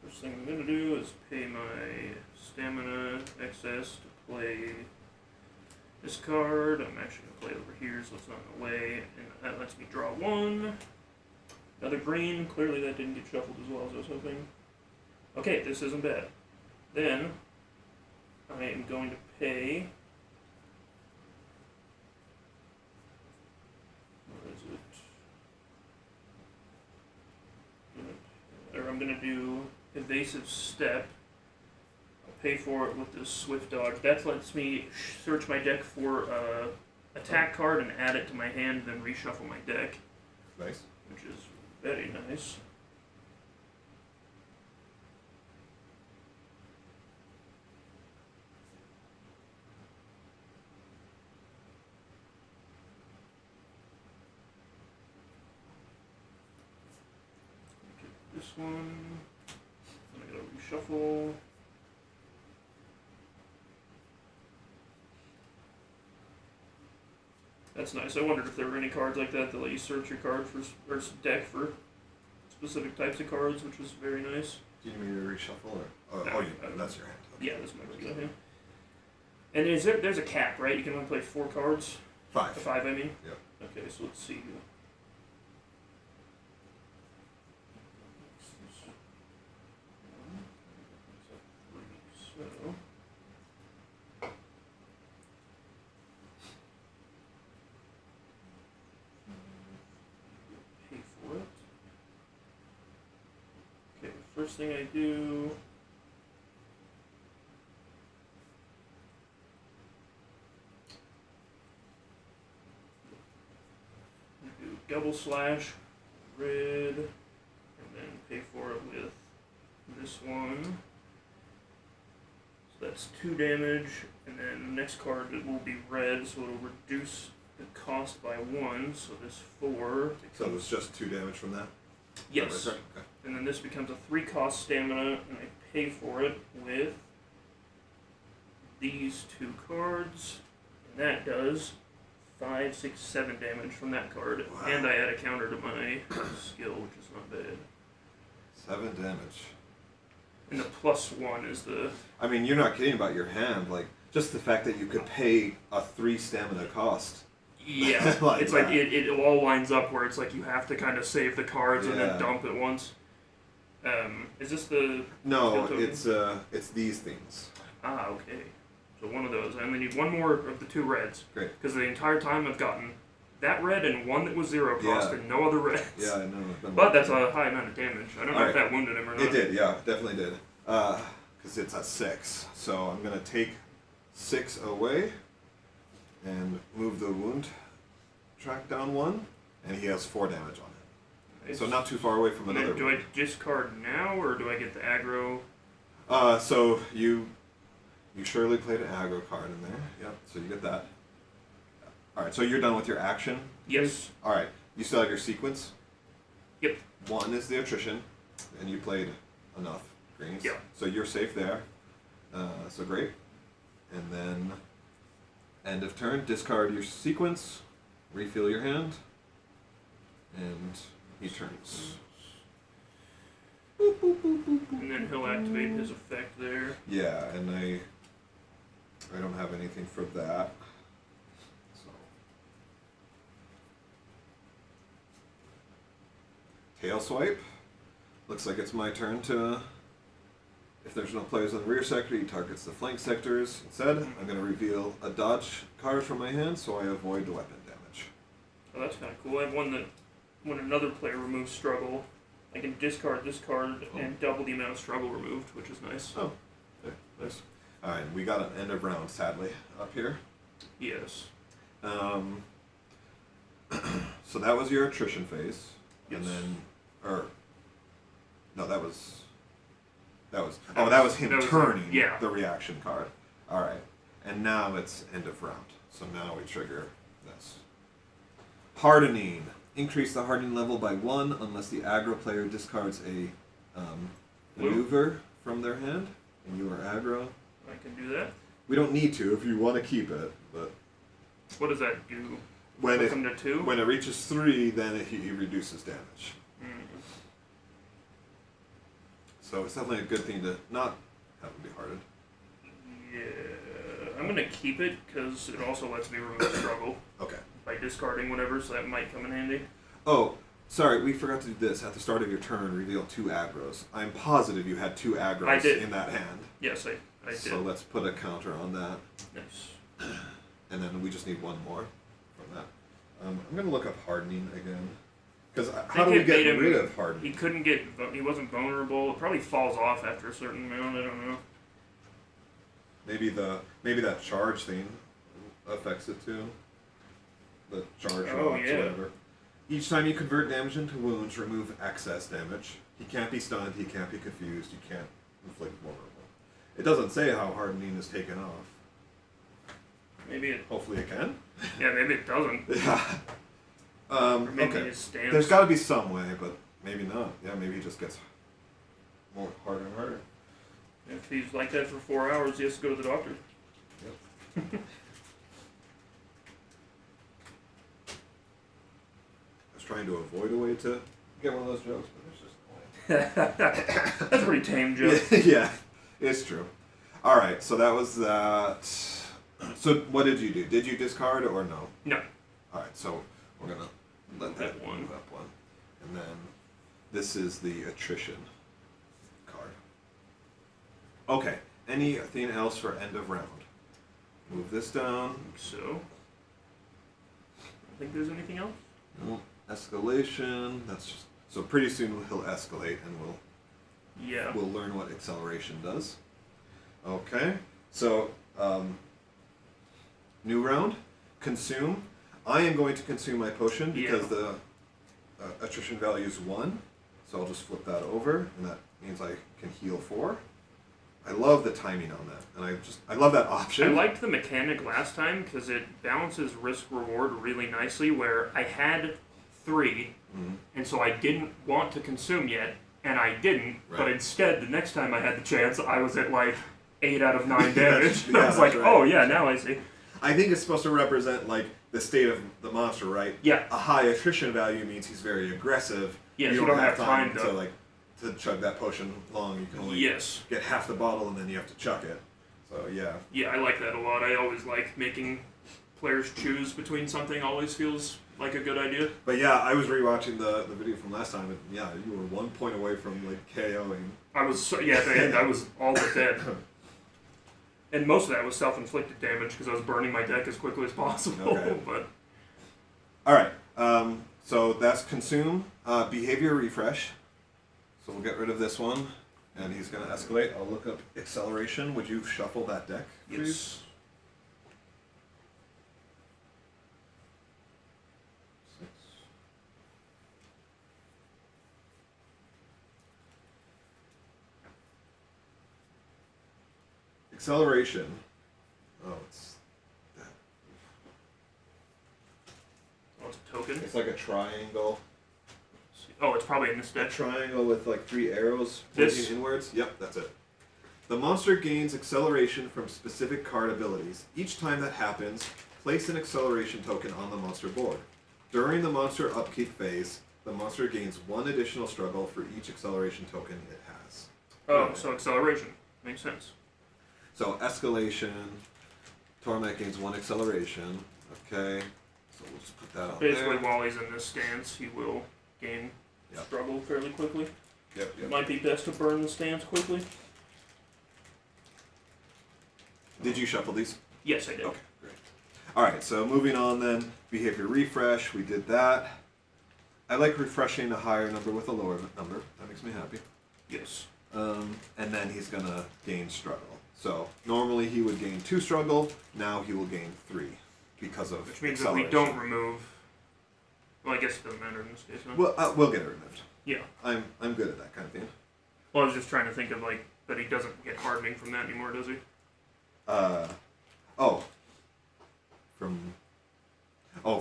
First thing I'm going to do is pay my stamina excess to play this card. I'm actually going to play it over here, so it's not in the way. And that lets me draw one. Another green. Clearly that didn't get shuffled as well as I was hoping. Okay, this isn't bad. Then, I am going to pay... Where is it? Or I'm going to do Evasive Step. I'll pay for it with this Swift Dodge. That lets me search my deck for an attack card and add it to my hand, then reshuffle my deck. Nice. Which is very nice. This one, then I gotta reshuffle. That's nice. I wondered if there were any cards like that that let you search your card for or deck for specific types of cards, which was very nice. Do you need me to reshuffle or? No, That's your hand. Okay. Yeah, that's my regular hand. And there's a cap, right? You can only play 4 cards. 5. 5, I mean. Yep. Okay, so let's see. So, pay for it. Okay, first thing I do. Do double slash, red, and then pay for it with this one. So that's 2 damage, and then the next card will be red, so it'll reduce the cost by 1. So this 4. So it's just 2 damage from that? Yes. Okay. And then this becomes a 3 cost stamina, and I pay for it with these 2 cards, and that does 5, 6, 7 damage from that card. Wow. And I add a counter to my skill, which is not bad. 7 damage. And the +1 is the... I mean, you're not kidding about your hand. Like, just the fact that you could pay a 3 stamina cost. Yeah, Like it's that. like it all lines up where it's like you have to kind of save the cards and Yeah. then dump at once. Is this the... No, skill token? it's these things. Ah, okay. So one of those. And then you need one more of the 2 reds. Great. Because the entire time I've gotten that red and one that was 0 cost Yeah. and no other reds. Yeah, I know. But that's a high amount of damage. I don't know if Alright. that wounded him or not. It did, yeah, definitely did. Because it's at 6. So I'm going to take 6 away and move the wound track down 1. And he has 4 damage on it. Nice. So not too far away from And then another. do I discard now or do I get the aggro? So you surely played an aggro card in there. Yep, so you get that. Alright, so you're done with your action? Yes. Alright, you still have your sequence? Yep. 1 is the attrition, and you played enough greens. Yep. So you're safe there. So great. And then, end of turn, discard your sequence, refill your hand, and he turns. Boop, boop, boop, boop, boop. And then he'll activate his effect there. Yeah, and I don't have anything for that. So tail swipe. Looks like it's my turn to. If there's no players in the rear sector, he targets the flank sectors. Instead, I'm going to reveal a dodge card from my hand, so I avoid the weapon damage. Oh, that's kind of cool. I have one that when another player removes struggle, I can discard this card and double the amount of struggle removed, which is nice. Oh, okay, nice. All right, we got an end of round, sadly, up here. Yes. So that was your attrition phase, Yes. and then, no, that was him turning the reaction card. All right, and now it's end of round. So now we trigger this. Hardening. Increase the hardening level by 1 unless the aggro player discards a maneuver from their hand, and you are aggro. I can do that. We don't need to if you want to keep it, but What does that do? when Put them to 2? when it reaches 3, then he reduces damage. So it's definitely a good thing to not have it be hardened. Yeah, I'm gonna keep it because it also lets me remove struggle Okay. by discarding whatever, so that might come in handy. Oh, sorry, we forgot to do this. At the start of your turn, reveal 2 aggros. I'm positive you had 2 aggros I did. in that hand. Yes, I did. So let's put a counter on that. Nice. And then we just need 1 more from that. I'm going to look up hardening again. Because how do we get rid of hardening? He couldn't get. He wasn't vulnerable. It probably falls off after a certain amount. I don't know. Maybe that charge thing affects it too. The charge rocks, whatever. Each time you convert damage into wounds, remove excess damage. He can't be stunned. He can't be confused. You can't inflict vulnerable. It doesn't say how hardening is taken off. Maybe it. Hopefully it can. Yeah, maybe it doesn't. Yeah. Or maybe Okay. it stands. There's got to be some way, but maybe not. Yeah, maybe it just gets more harder and harder. If he's like that for 4 hours, he has to go to the doctor. Yep. I was trying to avoid a way to get one of those jokes, but there's just no way. That's a pretty tame joke. Yeah, it's true. All right, so that was that. So what did you do? Did you discard or no? No. All right, so we're gonna let that one. move up 1, and then this is the attrition card. Okay. Anything else for end of round? Move this down. So. I don't think there's anything else. No. Escalation. That's just so pretty soon he'll escalate, and we'll learn what acceleration does. Okay. So new round. Consume. I am going to consume my potion because the attrition value is 1. So I'll just flip that over, and that means I can heal 4. I love the timing on that, and I love that option. I liked the mechanic last time because it balances risk reward really nicely. Where I had 3, and so I didn't want to consume yet, and I didn't. Right. But instead, the next time I had the chance, I was at like 8 out of 9 damage. I was like, oh yeah, now I see. I think it's supposed to represent like the state of the monster, right? Yeah. A high attrition value means he's very aggressive. Yes, you don't have time to chug that potion long. You can only get half the bottle, and then you have to chuck it. So yeah. Yeah, I like that a lot. I always like making players choose between something. Always feels like a good idea. But yeah, I was rewatching the video from last time, and yeah, you were 1 point away from like KOing. I was at the end. I was all but dead. And most of that was self-inflicted damage because I was burning my deck as quickly as possible. Okay. But all right, so that's consume. Behavior refresh. So we'll get rid of this one, and he's going to escalate. I'll look up acceleration. Would you shuffle that deck, please? Yes. 6. Acceleration. Oh, it's that. Oh, it's a token. It's like a triangle. Oh, it's probably in this A deck. triangle with like 3 arrows pointing inwards. Yep, that's it. The monster gains acceleration from specific card abilities. Each time that happens, place an acceleration token on the monster board. During the monster upkeep phase, the monster gains 1 additional struggle for each acceleration token it has. Oh, so acceleration. Makes sense. So escalation, Toramat gains 1 acceleration. Okay, so we'll just put that on Basically, there. while he's in this stance, he will gain struggle fairly quickly. Yep. It might be best to burn the stance quickly. Did you shuffle these? Yes, I did. Okay, great. Alright, so moving on then, behavior refresh, we did that. I like refreshing a higher number with a lower number. That makes me happy. Yes. And then he's going to gain struggle. So normally he would gain 2 struggle, now he will gain 3 because of Which means that we don't remove... Well, I guess it doesn't matter in this case, huh? Well, we'll get it removed. Yeah. I'm good at that kind of thing. Well, I was just trying to think of, like, that he doesn't get hardening from that anymore, does he?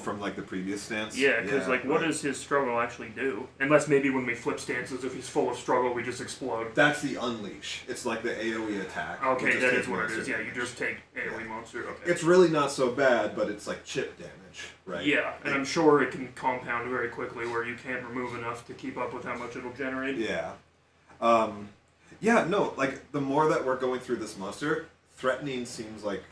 From like the previous stance? Yeah, because, what does his struggle actually do? Unless maybe when we flip stances, if he's full of struggle, we just explode. That's the unleash. It's like the AoE attack. Okay, that is what it is. Yeah, you just take AoE monster. Okay. It's really not so bad, but it's like chip damage, right? Yeah, and I'm sure it can compound very quickly where you can't remove enough to keep up with how much it'll generate. Yeah. Like, the more that we're going through this monster, threatening seems like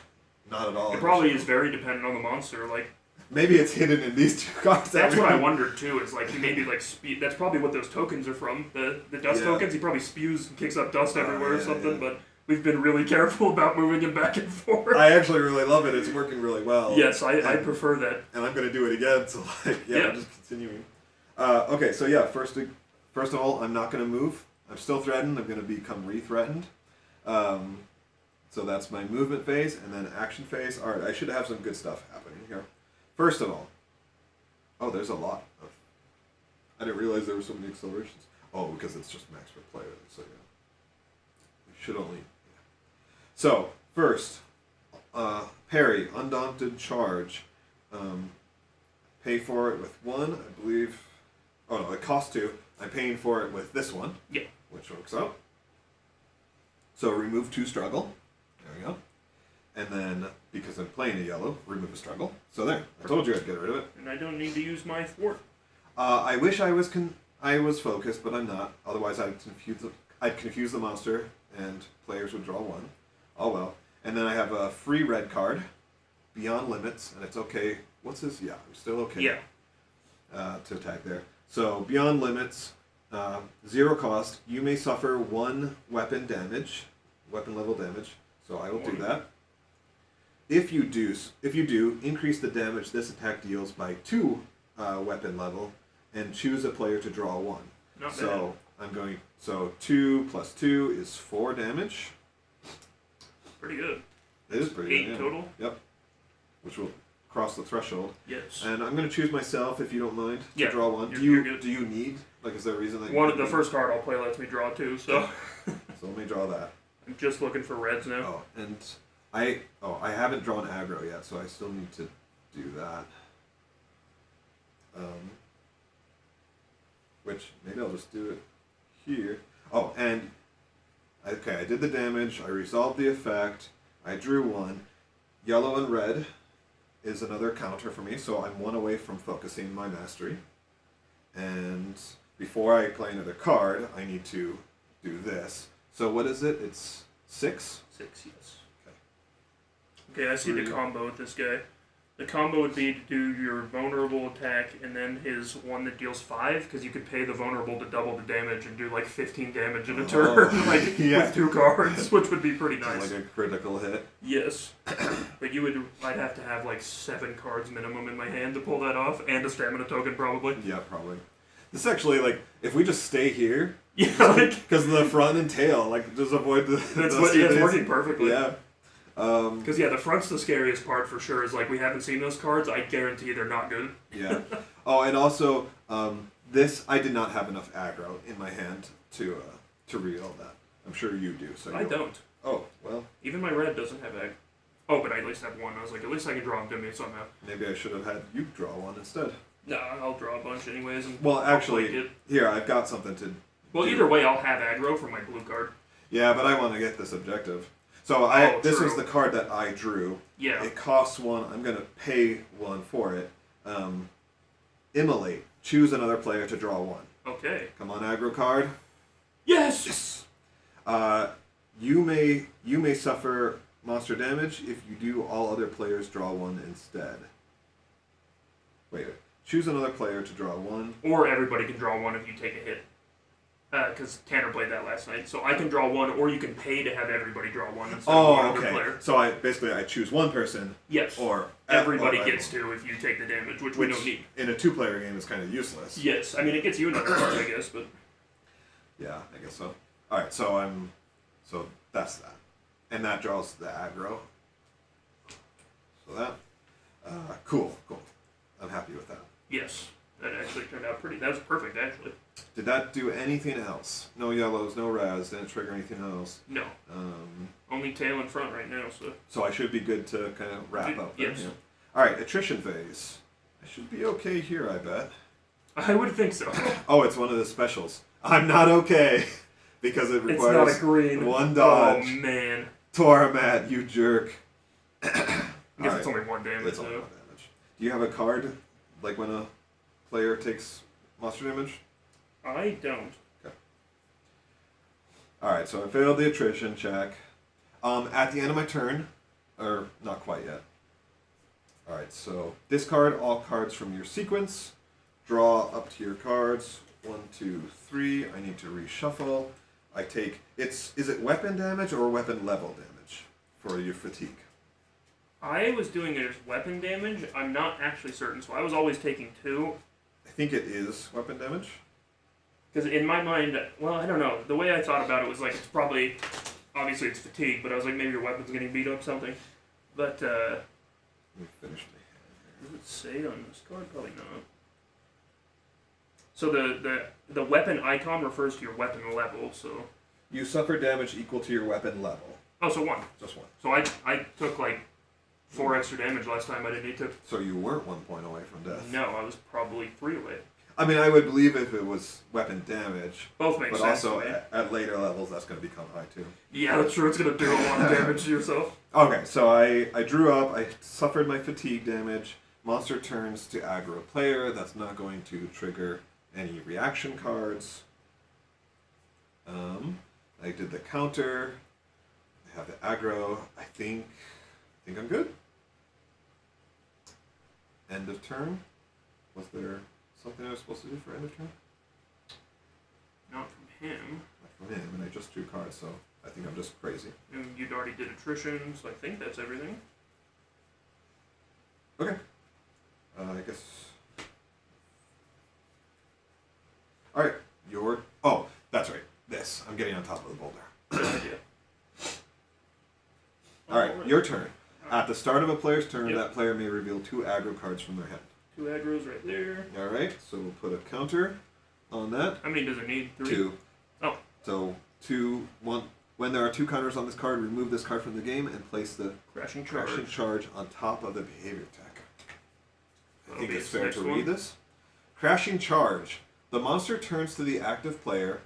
not at all. It probably is very dependent on the monster, like... Maybe it's hidden in these 2 cards. That's what I wondered, too, is, like, he maybe, like, that's probably what those tokens are from. The dust tokens, he probably spews and kicks up dust everywhere or something, but we've been really careful about moving him back and forth. I actually really love it. It's working really well. Yes, I prefer that. And I'm going to do it again, so, I'm just continuing. Okay, so first of all, I'm not going to move. I'm still threatened. I'm going to become re-threatened. So that's my movement phase, and then action phase. All right, I should have some good stuff happening here. First of all, there's a lot of... I didn't realize there were so many accelerations. Oh, because it's just max per player, so we should only... So, first, parry, undaunted charge. Pay for it with 1, I believe... Oh no, it costs 2. I'm paying for it with this one. Yeah. Which works out. So remove 2 struggle. There we go. And then, because I'm playing a yellow, remove a struggle. So there, I told you I'd get rid of it. And I don't need to use my thwart. I wish I was focused, but I'm not. Otherwise, I'd confuse the monster, and players would draw 1. Oh well. And then I have a free red card, Beyond Limits, and it's okay. What's this? Yeah, I'm still okay. Yeah. To attack there. So Beyond Limits, 0 cost. You may suffer 1 weapon level damage. So I will do that. If you do, increase the damage this attack deals by 2 weapon level, and choose a player to draw 1. Not so bad. So 2 plus 2 is 4 damage. Pretty good. It is pretty good. 8 total? Yep. Which will cross the threshold. Yes. And I'm going to choose myself, if you don't mind, to draw 1. You're good. Do you need? Like, is there a reason that the first card I'll play lets me draw 2, so... So let me draw that. I'm just looking for reds now. Oh, and I haven't drawn aggro yet, so I still need to do that. Which, maybe I'll just do it here. Oh, and, okay, I did the damage, I resolved the effect, I drew 1. Yellow and red is another counter for me, so I'm 1 away from focusing my mastery. And before I play another card, I need to do this. So what is it? It's 6? 6, yes. Okay, I see the combo with this guy. The combo would be to do your vulnerable attack and then his one that deals 5, because you could pay the vulnerable to double the damage and do like 15 damage in a turn, with 2 cards, which would be pretty nice. Like a critical hit. Yes. But I'd have to have like 7 cards minimum in my hand to pull that off, and a stamina token probably. Yeah, probably. This actually, if we just stay here, because the front and tail, just avoid the... It's working perfectly. Yeah. Because the front's the scariest part for sure. Is we haven't seen those cards. I guarantee they're not good. Yeah. Oh, and also this I did not have enough aggro in my hand to read all that. I'm sure you do. So I don't. Oh well. Even my red doesn't have aggro. Oh, but I at least have 1. I was like, at least I can draw them to me somehow. Maybe I should have had you draw 1 instead. No, I'll draw a bunch anyways. And well, actually, here I've got something to. Well, either way, I'll have aggro for my blue card. Yeah, but I want to get this objective. So this was the card that I drew. Yeah. It costs 1. I'm going to pay 1 for it. Immolate. choose another player to draw 1. Okay. Come on, aggro card. Yes! Yes! You may suffer monster damage if you do. All other players draw 1 instead. Wait. Choose another player to draw 1. Or everybody can draw 1 if you take a hit. Because Tanner played that last night. So I can draw 1, or you can pay to have everybody draw 1 instead of one other player. So I choose one person. Yes. Or everybody gets to if you take the damage, which we don't need. In a 2-player game is kind of useless. Yes. I mean, it gets you another card, I guess, but... Yeah, I guess so. Alright, so that's that. And that draws the aggro. So that. Cool. I'm happy with that. Yes. That actually turned out pretty... That was perfect, actually. Did that do anything else? No yellows, no raz, didn't trigger anything else? No. Only tail in front right now, so... So I should be good to kind of wrap up. Yes. Yeah. Alright, attrition phase. I should be okay here, I bet. I would think so. Oh, it's one of the specials. I'm not okay. Because it requires it's not a green. 1 dodge. Oh, man. Toramat, you jerk. I guess it's only 1 damage, It's only 1 damage. Do you have a card, like when a player takes monster damage? I don't. Okay. Alright, so I failed the attrition check. At the end of my turn, or not quite yet. Alright, so discard all cards from your sequence. Draw up to your cards. 1, 2, 3. I need to reshuffle. I take... is it weapon damage or weapon level damage for your fatigue? I was doing it as weapon damage. I'm not actually certain, so I was always taking 2. I think it is weapon damage. Because in my mind, well, I don't know. The way I thought about it was like, it's probably... Obviously, it's fatigue, but I was like, maybe your weapon's getting beat up something. But, Let me finish my hand does it say on this card? Probably not. So the weapon icon refers to your weapon level, so... here. You suffer damage equal to your weapon level. Oh, so 1. Just 1. So I took like 4 extra damage last time. I didn't need to... So you weren't 1 point away from death. No, I was probably 3 away. I mean, I would believe if it was weapon damage. Both make sense. But also, to me. at later levels, that's going to become high, too. Yeah, that's true. It's going to do a lot of damage to yourself. Okay, so I drew up. I suffered my fatigue damage. Monster turns to aggro a player. That's not going to trigger any reaction cards. I did the counter. I have the aggro. I think I'm good. End of turn. Was there something I was supposed to do for end of turn? Not from him. Not from him, and I just drew cards, so I think I'm just crazy. And you'd already did attrition, so I think that's everything. Okay. I guess... Alright, oh, that's right. This. I'm getting on top of the boulder. Good idea. Alright, your turn. At the start of a player's turn, Yep. that player may reveal 2 aggro cards from their hand. 2 aggro's right there. Alright, so we'll put a counter on that. How many does it need? 3? 2. Oh. So, 2, 1. When there are 2 counters on this card, remove this card from the game and place the Crashing charge. charge on top of the behavior tech. I think be it's its fair next to one. read this. Crashing charge. The monster turns to the active player.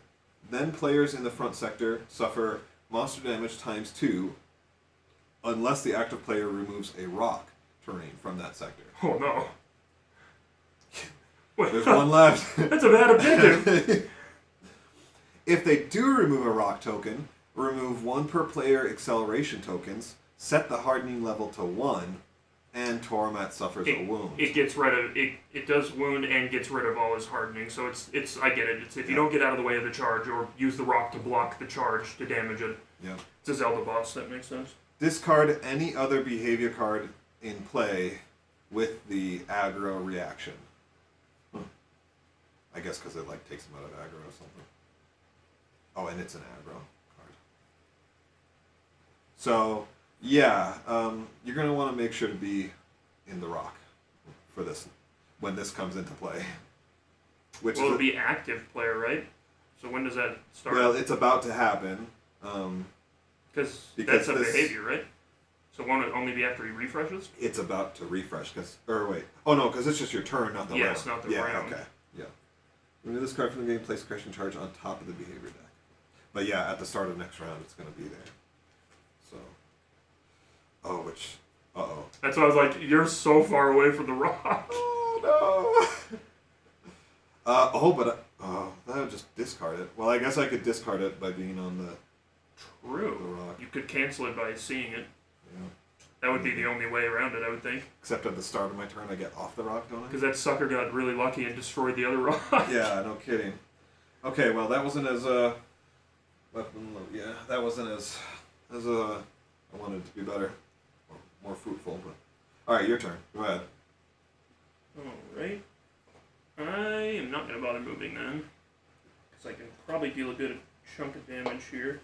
Then players in the front sector suffer monster damage times 2 unless the active player removes a rock terrain from that sector. Oh no. Wait, There's 1 left. that's a bad objective. If they do remove a rock token, remove 1 per player acceleration tokens, set the hardening level to 1, and Toramat suffers a wound. It gets rid of it. It does wound and gets rid of all his hardening. So it's I get it. It's if you don't get out of the way of the charge or use the rock to block the charge to damage it. Yeah. It's a Zelda boss. That makes sense. Discard any other behavior card in play with the aggro reaction. I guess because it like takes him out of aggro or something. Oh, and it's an aggro card. So yeah, you're gonna want to make sure to be in the rock for this when this comes into play. Which Well, it'll be active player, right? So when does that start? well, it's about to happen. Because because that's a this- behavior, right? So won't it only be after he refreshes? It's about to refresh, because it's just your turn, not the round. Yeah, it's not the round. Okay, yeah. Remove this card from the game, place a crashing charge on top of the behavior deck. But yeah, at the start of next round, it's going to be there. So, That's why I was like, you're so far away from the rock. Oh That would just discard it. Well, I guess I could discard it by being on the True. rock. You could cancel it by seeing it. Yeah. That would be the only way around it, I would think. Except at the start of my turn, I get off the rock, don't I? Because that sucker got really lucky and destroyed the other rock. Yeah, no kidding. Okay, well, that wasn't as weapon load. Yeah, that wasn't as I wanted it to be better, or more fruitful. But all right, your turn. Go ahead. Alright. I am not going to bother moving then. Because I can probably deal a good chunk of damage here.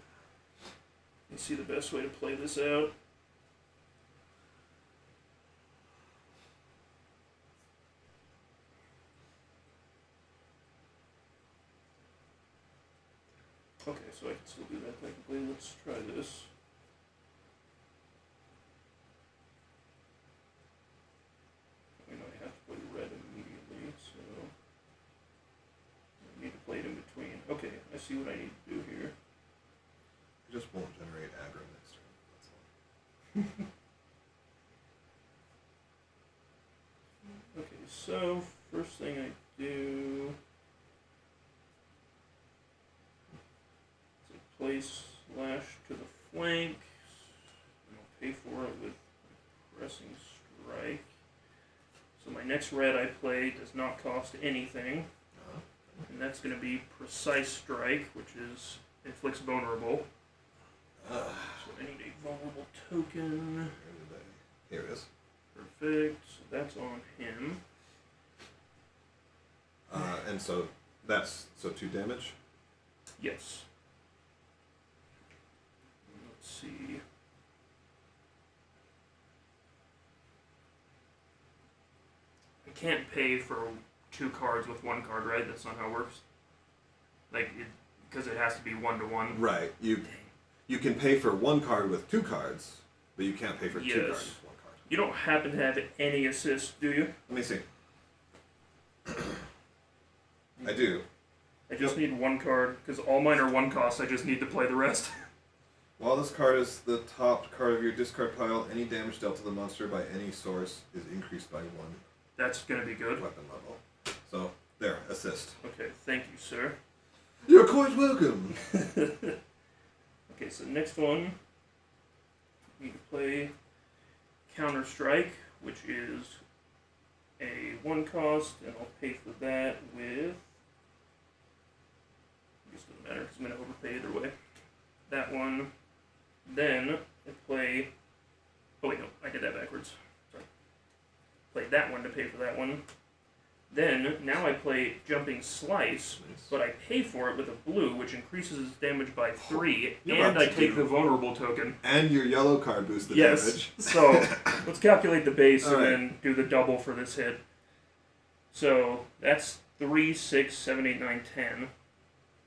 Let's see the best way to play this out. Okay, so I can still do that technically. Let's try this. I know I have to play red immediately, so I need to play it in between. Okay, I see what I need to do here. You just won't generate aggro next turn. That's all. Okay, so first thing I do is I place slash to the flank, and I'll pay for it with pressing strike. So my next red I play does not cost anything, and that's going to be precise strike, which is inflicts vulnerable. So I need a vulnerable token. Here it is. Perfect. So that's on him. And so that's 2 damage. Yes. Let's see. I can't pay for 2 cards with 1 card, right? That's not how it works. Like, because it has to be 1-to-1. Right. You can pay for 1 card with 2 cards, but you can't pay for 2 Yes. cards with 1 card. You don't happen to have any assists, do you? Let me see. I do. I just need 1 card, because all mine are 1 cost, I just need to play the rest. While this card is the top card of your discard pile, any damage dealt to the monster by any source is increased by 1 That's going to be good. weapon level. So, there, assist. Okay, thank you, sir. You're quite welcome! Okay, so next one, I need to play Counter Strike, which is a 1 cost, and I'll pay for that with. I guess it doesn't matter because I'm going to overpay either way. That one. Then I play. Oh, wait, no, I did that backwards. Sorry. Play that one to pay for that one. Then, now I play Jumping Slice, but I pay for it with a blue, which increases its damage by 3, You're and about I to take do- the vulnerable token. And your yellow card boosts the Yes. damage. So, let's calculate the base and Alright. then do the double for this hit. So, that's 3, 6, 7, 8, 9, 10.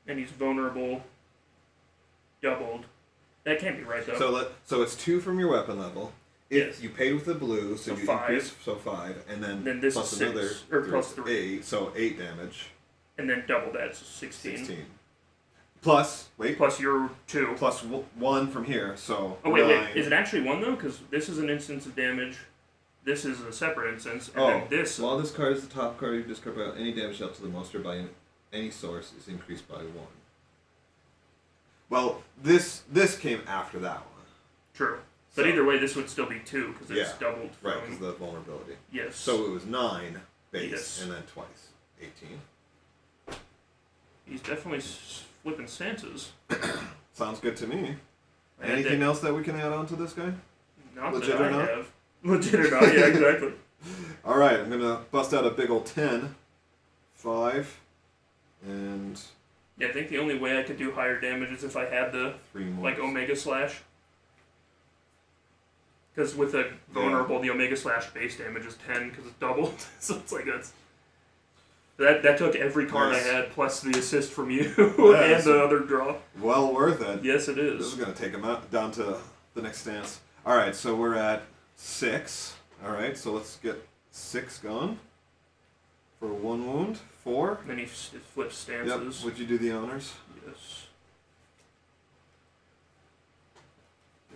And he's vulnerable, doubled. That can't be right, though. So it's 2 from your weapon level. If Yes. you paid with the blue, so So you 5. increase, so 5, and then this plus is another 6, or plus 3. 8, so 8 damage. And then double that, so 16. 16. Plus, wait, Plus your 2. plus 1 from here, so Oh, wait, 9. Is it actually 1, though? Because this is an instance of damage. This is a separate instance. And then this. While this card is the top card of your discard pile, any damage dealt to the monster by any source is increased by 1. Well, this came after that one. True. But So- either way, this would still be 2, because it's Yeah, doubled from... Right, because of the vulnerability. Yes. So it was 9 base, Yes. and then twice. 18. He's definitely flipping stances. Sounds good to me. I had Anything that- else that we can add on to this guy? Not Legit that or I not? have. Legit or not, yeah, exactly. Alright, I'm going to bust out a big ol' 10. 5. And Yeah, I think the only way I could do higher damage is if I had the, 3 more. like, Omega Slash. Because with a vulnerable, the Omega Slash base damage is 10 because it's doubled. So it's like that's... That took every card Nice. I had plus the assist from you Yeah, and the other draw. Well worth it. Yes, it This is is. going to take him out down to the next stance. Alright, so we're at 6. Alright, so let's get 6 gone. For 1 wound. 4. And then he flips Yep, stances. would you do the honors? Yes.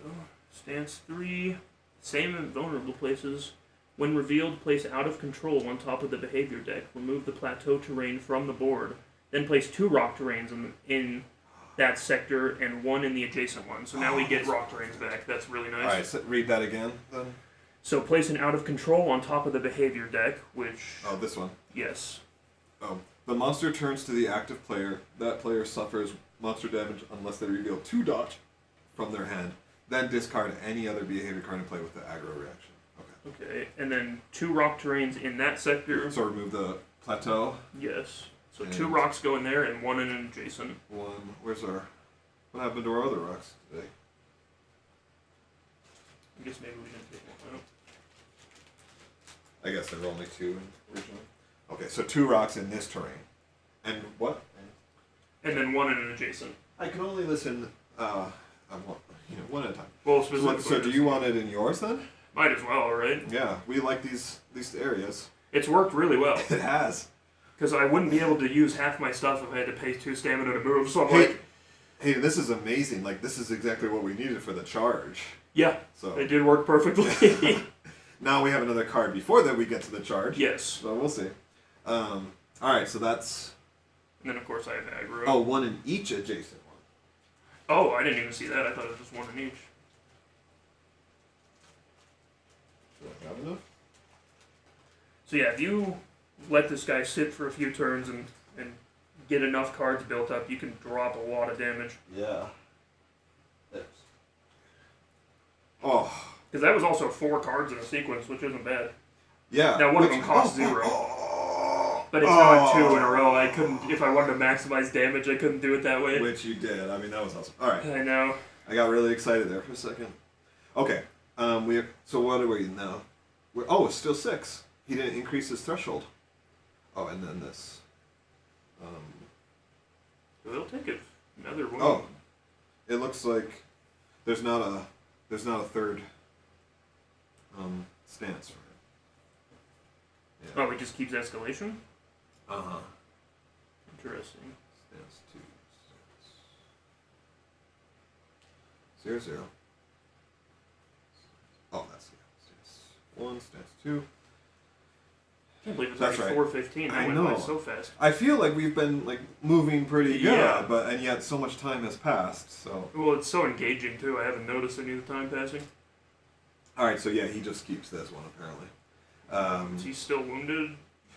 Go. Stance 3. Same in vulnerable places. When revealed, place out of control on top of the behavior deck. Remove the plateau terrain from the board. Then place 2 rock terrains in that sector and 1 in the adjacent one. So now we get rock terrains back. That's really nice. Alright, so read that again, then. So place an out of control on top of the behavior deck, which... Oh, this one. Yes. Oh. The monster turns to the active player. That player suffers monster damage unless they reveal 2 dodge from their hand. Then discard any other behavior card and play with the aggro reaction. Okay. Okay, and then 2 rock terrains in that sector. So remove the plateau. Yes. So And 2 rocks go in there and 1 in an adjacent. 1. Where's our... What happened to our other rocks today? I guess maybe we didn't take one out. I guess there were only 2 originally. Okay, so 2 rocks in this terrain. And what? And then 1 in an adjacent. I can only listen, one at a time. Well, So, specifically. so do you want it in yours then? Might as well, right? Yeah, we like these areas. It's worked really well. It has. Because I wouldn't be able to use half my stuff if I had to pay 2 stamina to move, so I'm Hey, like... hey, this is amazing. Like, this is exactly what we needed for the charge. Yeah, So it did work perfectly. now we have another card before that we get to the charge. Yes. So we'll see. Alright, so that's... And then, of course, I have aggro. Oh, 1 in each adjacent one. Oh, I didn't even see that. I thought it was just 1 in each. Do I have enough? So yeah, if you let this guy sit for a few turns and get enough cards built up, you can drop a lot of damage. Yeah. Oh. Because that was also 4 cards in a sequence, which isn't bad. Yeah. Now one of them cost 0. But it's not 2 in a row. I couldn't, if I wanted to maximize damage, I couldn't do it that way. Which you did. I mean, that was awesome. Alright. I know. I got really excited there for a second. Okay. So what are we now? It's still 6. He didn't increase his threshold. Oh, and then this. We'll take it. Another one. Oh. It looks like there's not a third stance for him. Yeah. Oh, it just keeps escalation? Uh-huh. Interesting. Stance 2. Stance 0, 0. Oh, that's stance 1, stance 2. I can't believe it's That's already right. 4:15. That I went know. by so fast. I feel like we've been moving pretty good, Yeah. and yet so much time has passed. So. Well, it's so engaging too. I haven't noticed any of the time passing. All right, so yeah, he just keeps this one apparently. Is he still wounded?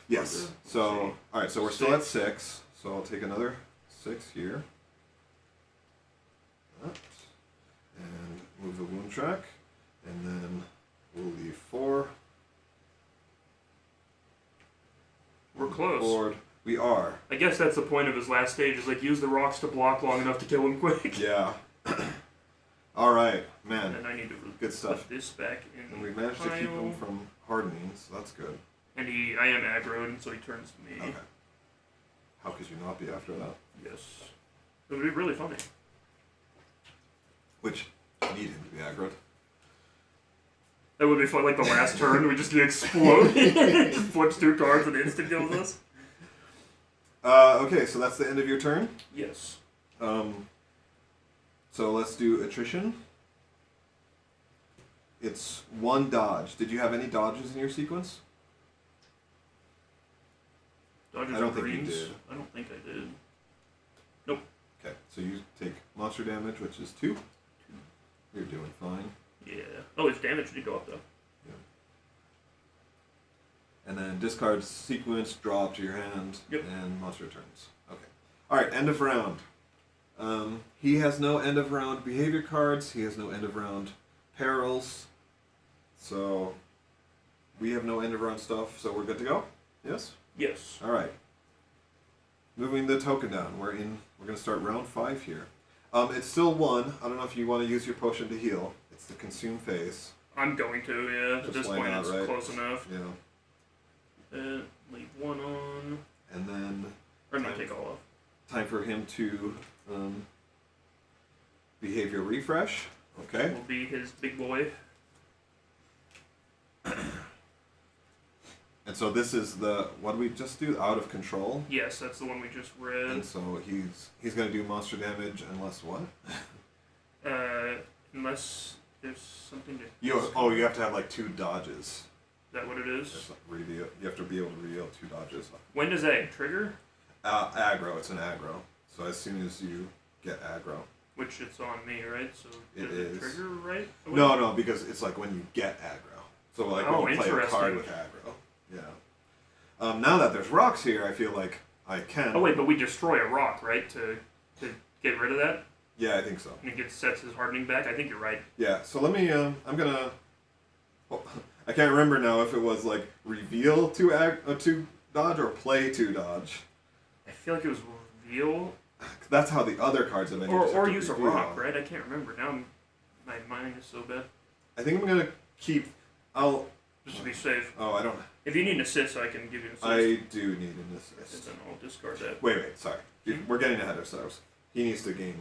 Yes. So all right, so we're still at 6. So I'll take another 6 here. That. And move the wound track, and then we'll leave 4. We're close. Board. We are. I guess that's the point of his last stage, is like use the rocks to block long enough to kill him quick. Yeah. All right, man. And I need to Good stuff. put this back in And the we managed to keep pile. him from hardening, so that's good. And I am aggroed, so he turns to me. Okay. How could you not be after that? Yes. It would be really funny. Which, I need him to be aggroed. That would be fun, like the last turn, we just explode. Just flips 2 cards and instant kills us. Okay, so that's the end of your turn. Yes. So let's do attrition. It's 1 dodge. Did you have any dodges in your sequence? Dodgers I don't and think you greens? did. I don't think I did. Okay, so you take monster damage, which is 2. You're doing fine. Yeah. Oh, his damage did go up though. And then discard sequence, draw up to your hand, Yep. and monster turns. Okay. Alright, end of round. He has no end of round behavior cards, he has no end of round perils. So we have no end of round stuff, so we're good to go? Yes? Yes. Alright. Moving the token down. We're gonna start round 5 here. It's still 1. I don't know if you want to use your potion to heal. It's the consume phase. I'm going to, yeah. At Just this why point, not, it's right? close enough. Yeah. Leave 1 on. And then Or not take all off. time for him to behavior refresh. Okay. Will be his big boy. And so this is the what did we just do? Out of control. Yes, that's the one we just read. And so he's gonna do monster damage unless what? Unless there's something to. You have to have like 2 dodges. that what it is? It's like reveal. You have to be able to reveal 2 dodges. When does that trigger? Aggro. It's an aggro. So as soon as you get aggro. Which it's on me, right? So It does is. it trigger right away? No, because it's like when you get aggro. So like when you play a card interesting. with aggro. Yeah. Now that there's rocks here, I feel like I can. Oh wait, but we destroy a rock, right? To get rid of that? Yeah, I think so. And it sets his hardening back? I think you're right. Yeah, so let me, I'm gonna, I can't remember now if it was like reveal to dodge or play to dodge. I feel like it was reveal. That's how the other cards have ended. Or use a rock, right? I can't remember. Now my mind is so bad. I think I'm gonna keep, Just to be safe. I don't. If you need an assist, I can give you an assist. I do need an And assist. then I'll discard that. Wait, sorry. We're getting ahead of ourselves. He needs to gain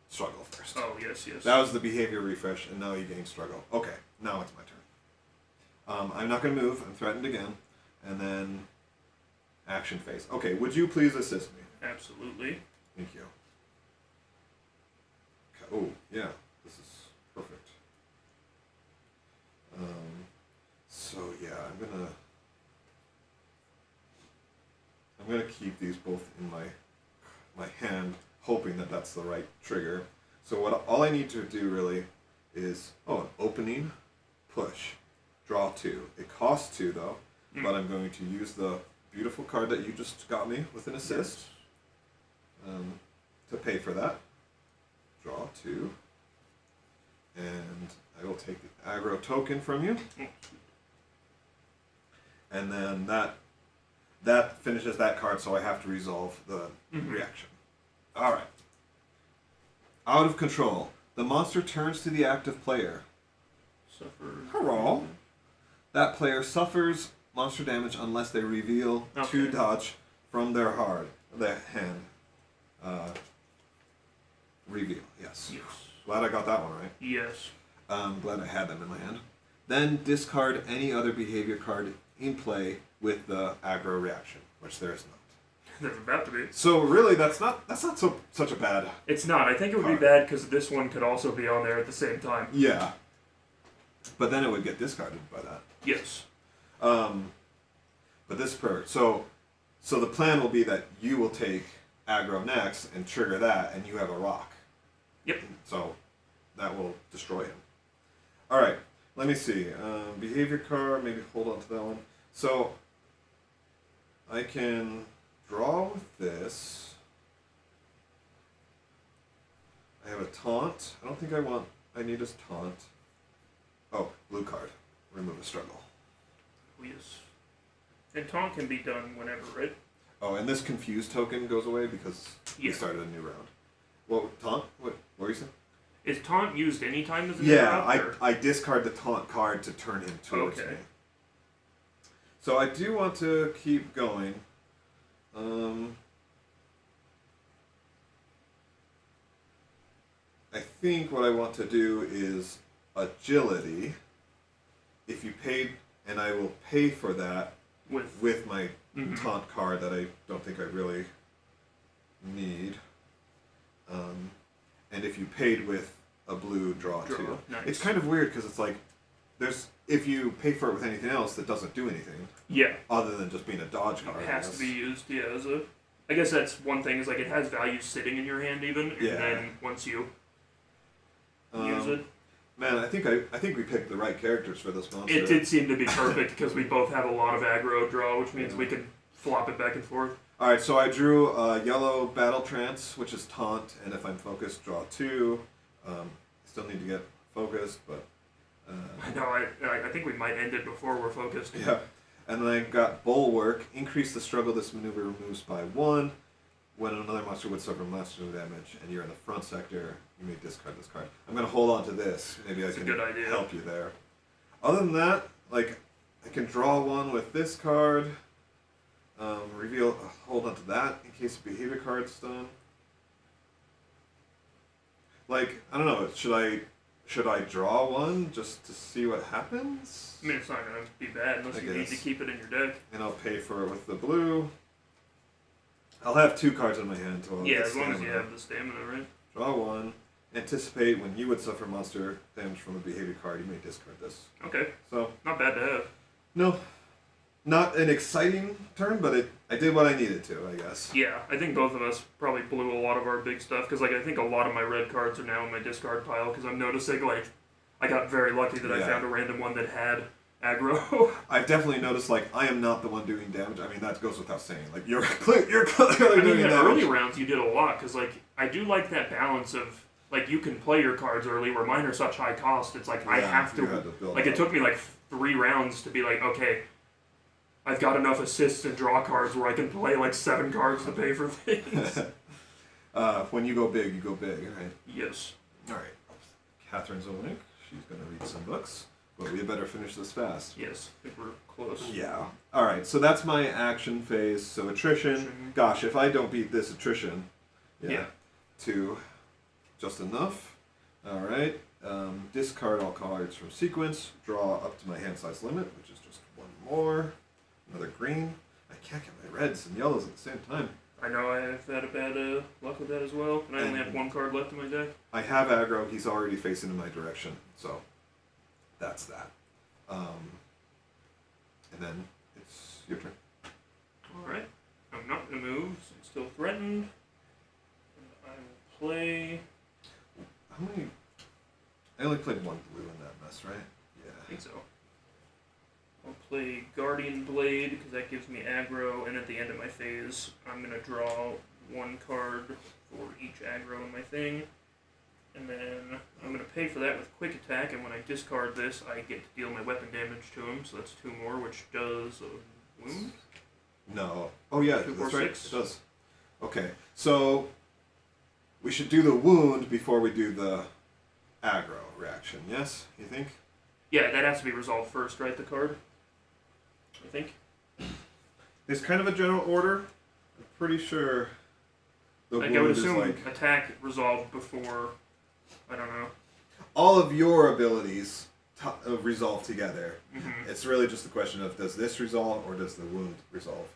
struggle first. Oh, yes. That was the behavior refresh, and now he gains struggle. Okay, now it's my turn. I'm not going to move. I'm threatened again. And then action phase. Okay, would you please assist me? Absolutely. Thank you. Oh, yeah. This is perfect. So, yeah, I'm gonna keep these both in my hand, hoping that that's the right trigger. So all I need to do really is, an opening, push, draw 2. It costs 2 though, but I'm going to use the beautiful card that you just got me with an assist to pay for that. Draw 2, and I will take the aggro token from you, and then that finishes that card, so I have to resolve the reaction. Alright. Out of control. The monster turns to the active player. Suffers. Hurrah! That player suffers monster damage unless they reveal 2 dodge from their hand. Reveal, yes. Glad I got that one right. Yes. Glad I had them in my hand. Then discard any other behavior card in play with the aggro reaction, which there is not. There's about to be. So really, that's not such a bad. It's not. I think it would card. be bad because this one could also be on there at the same time. Yeah. But then it would get discarded by that. Yes. But this is perfect. So the plan will be that you will take aggro next and trigger that, and you have a rock. Yep. So that will destroy him. All right. Let me see. Behavior card. Maybe hold on to that one. So I can draw with this. I have a taunt. I don't think I need a taunt. Oh, blue card. Remove a struggle. Yes. And taunt can be done whenever, right? Oh, and this confused token goes away because we started a new round. What, taunt? What were you saying? Is taunt used anytime as a Yeah, I discard the taunt card to turn him towards me. So I do want to keep going. I think what I want to do is agility. If you paid, and I will pay for that with my taunt card that I don't think I really need. And if you paid with a blue, draw 2. Nice. It's kind of weird because it's like, if you pay for it with anything else that doesn't do anything. Yeah. Other than just being a dodge card. It has to be used, as a... I guess that's one thing, is like it has value sitting in your hand even, and then once you use it. Man, I think we picked the right characters for this monster. It did seem to be perfect because we both have a lot of aggro draw, which means we can flop it back and forth. Alright, so I drew yellow battle trance, which is taunt, and if I'm focused, draw 2. Still need to get focused, but... I know, I think we might end it before we're focused. Yeah. And then I got Bulwark. Increase the struggle this maneuver removes by 1. When another monster would suffer monster damage and you're in the front sector, you may discard this card. I'm going to hold on to this. Maybe I can help you there. Other than that, like, I can draw 1 with this card. Reveal, hold on to that in case a behavior card's done. Like, I don't know, should I draw 1 just to see what happens? I mean, it's not going to be bad unless you need to keep it in your deck. And I'll pay for it with the blue. I'll have 2 cards in my hand. As long as you have the stamina, right? Draw 1. Anticipate when you would suffer monster damage from a behavior card, you may discard this. Okay. So not bad to have. No. Not an exciting turn, but I did what I needed to, I guess. Yeah, I think both of us probably blew a lot of our big stuff, because, like, I think a lot of my red cards are now in my discard pile, because I'm noticing, like, I got very lucky that I found a random one that had aggro. I've definitely noticed, like, I am not the one doing damage. I mean, that goes without saying. Like, you're clearly doing in damage. early rounds you did a lot, because, like, I do like that balance of, like, you can play your cards early, where mine are such high cost, it's like, I have to build like, up. it took me, like, 3 rounds to be like, okay, I've got enough assists and draw cards where I can play, like, 7 cards to pay for things. When you go big, right? Yes. Alright. Catherine's awake. She's going to read some books. But we better finish this fast. Yes, I think we're close. Yeah. Alright, so that's my action phase. So attrition. Gosh, if I don't beat this attrition. Yeah. 2. Just enough. Alright. Discard all cards from sequence. Draw up to my hand size limit, which is just 1 more. Another green. I can't get my reds and yellows at the same time. I know I've had a bad luck with that as well, and I only have 1 card left in my deck. I have aggro. He's already facing in my direction, so that's that. And then it's your turn. Alright. I'm not going to move, so I'm still threatened. And I will play... How many... I only played 1 blue in that mess, right? Yeah. I think so. I'll play Guardian Blade, because that gives me aggro, and at the end of my phase, I'm going to draw 1 card for each aggro in my thing. And then I'm going to pay for that with Quick Attack, and when I discard this, I get to deal my weapon damage to him, so that's 2 more, which does a wound? No. Oh yeah, 2, that's 4, right. 6. It does. Okay, so we should do the wound before we do the aggro reaction, yes? You think? Yeah, that has to be resolved first, right, the card? I think. There's kind of a general order. I'm pretty sure the Like, wound I would is assume like... attack resolved before, I don't know. all of your abilities resolve together. Mm-hmm. It's really just a question of does this resolve or does the wound resolve?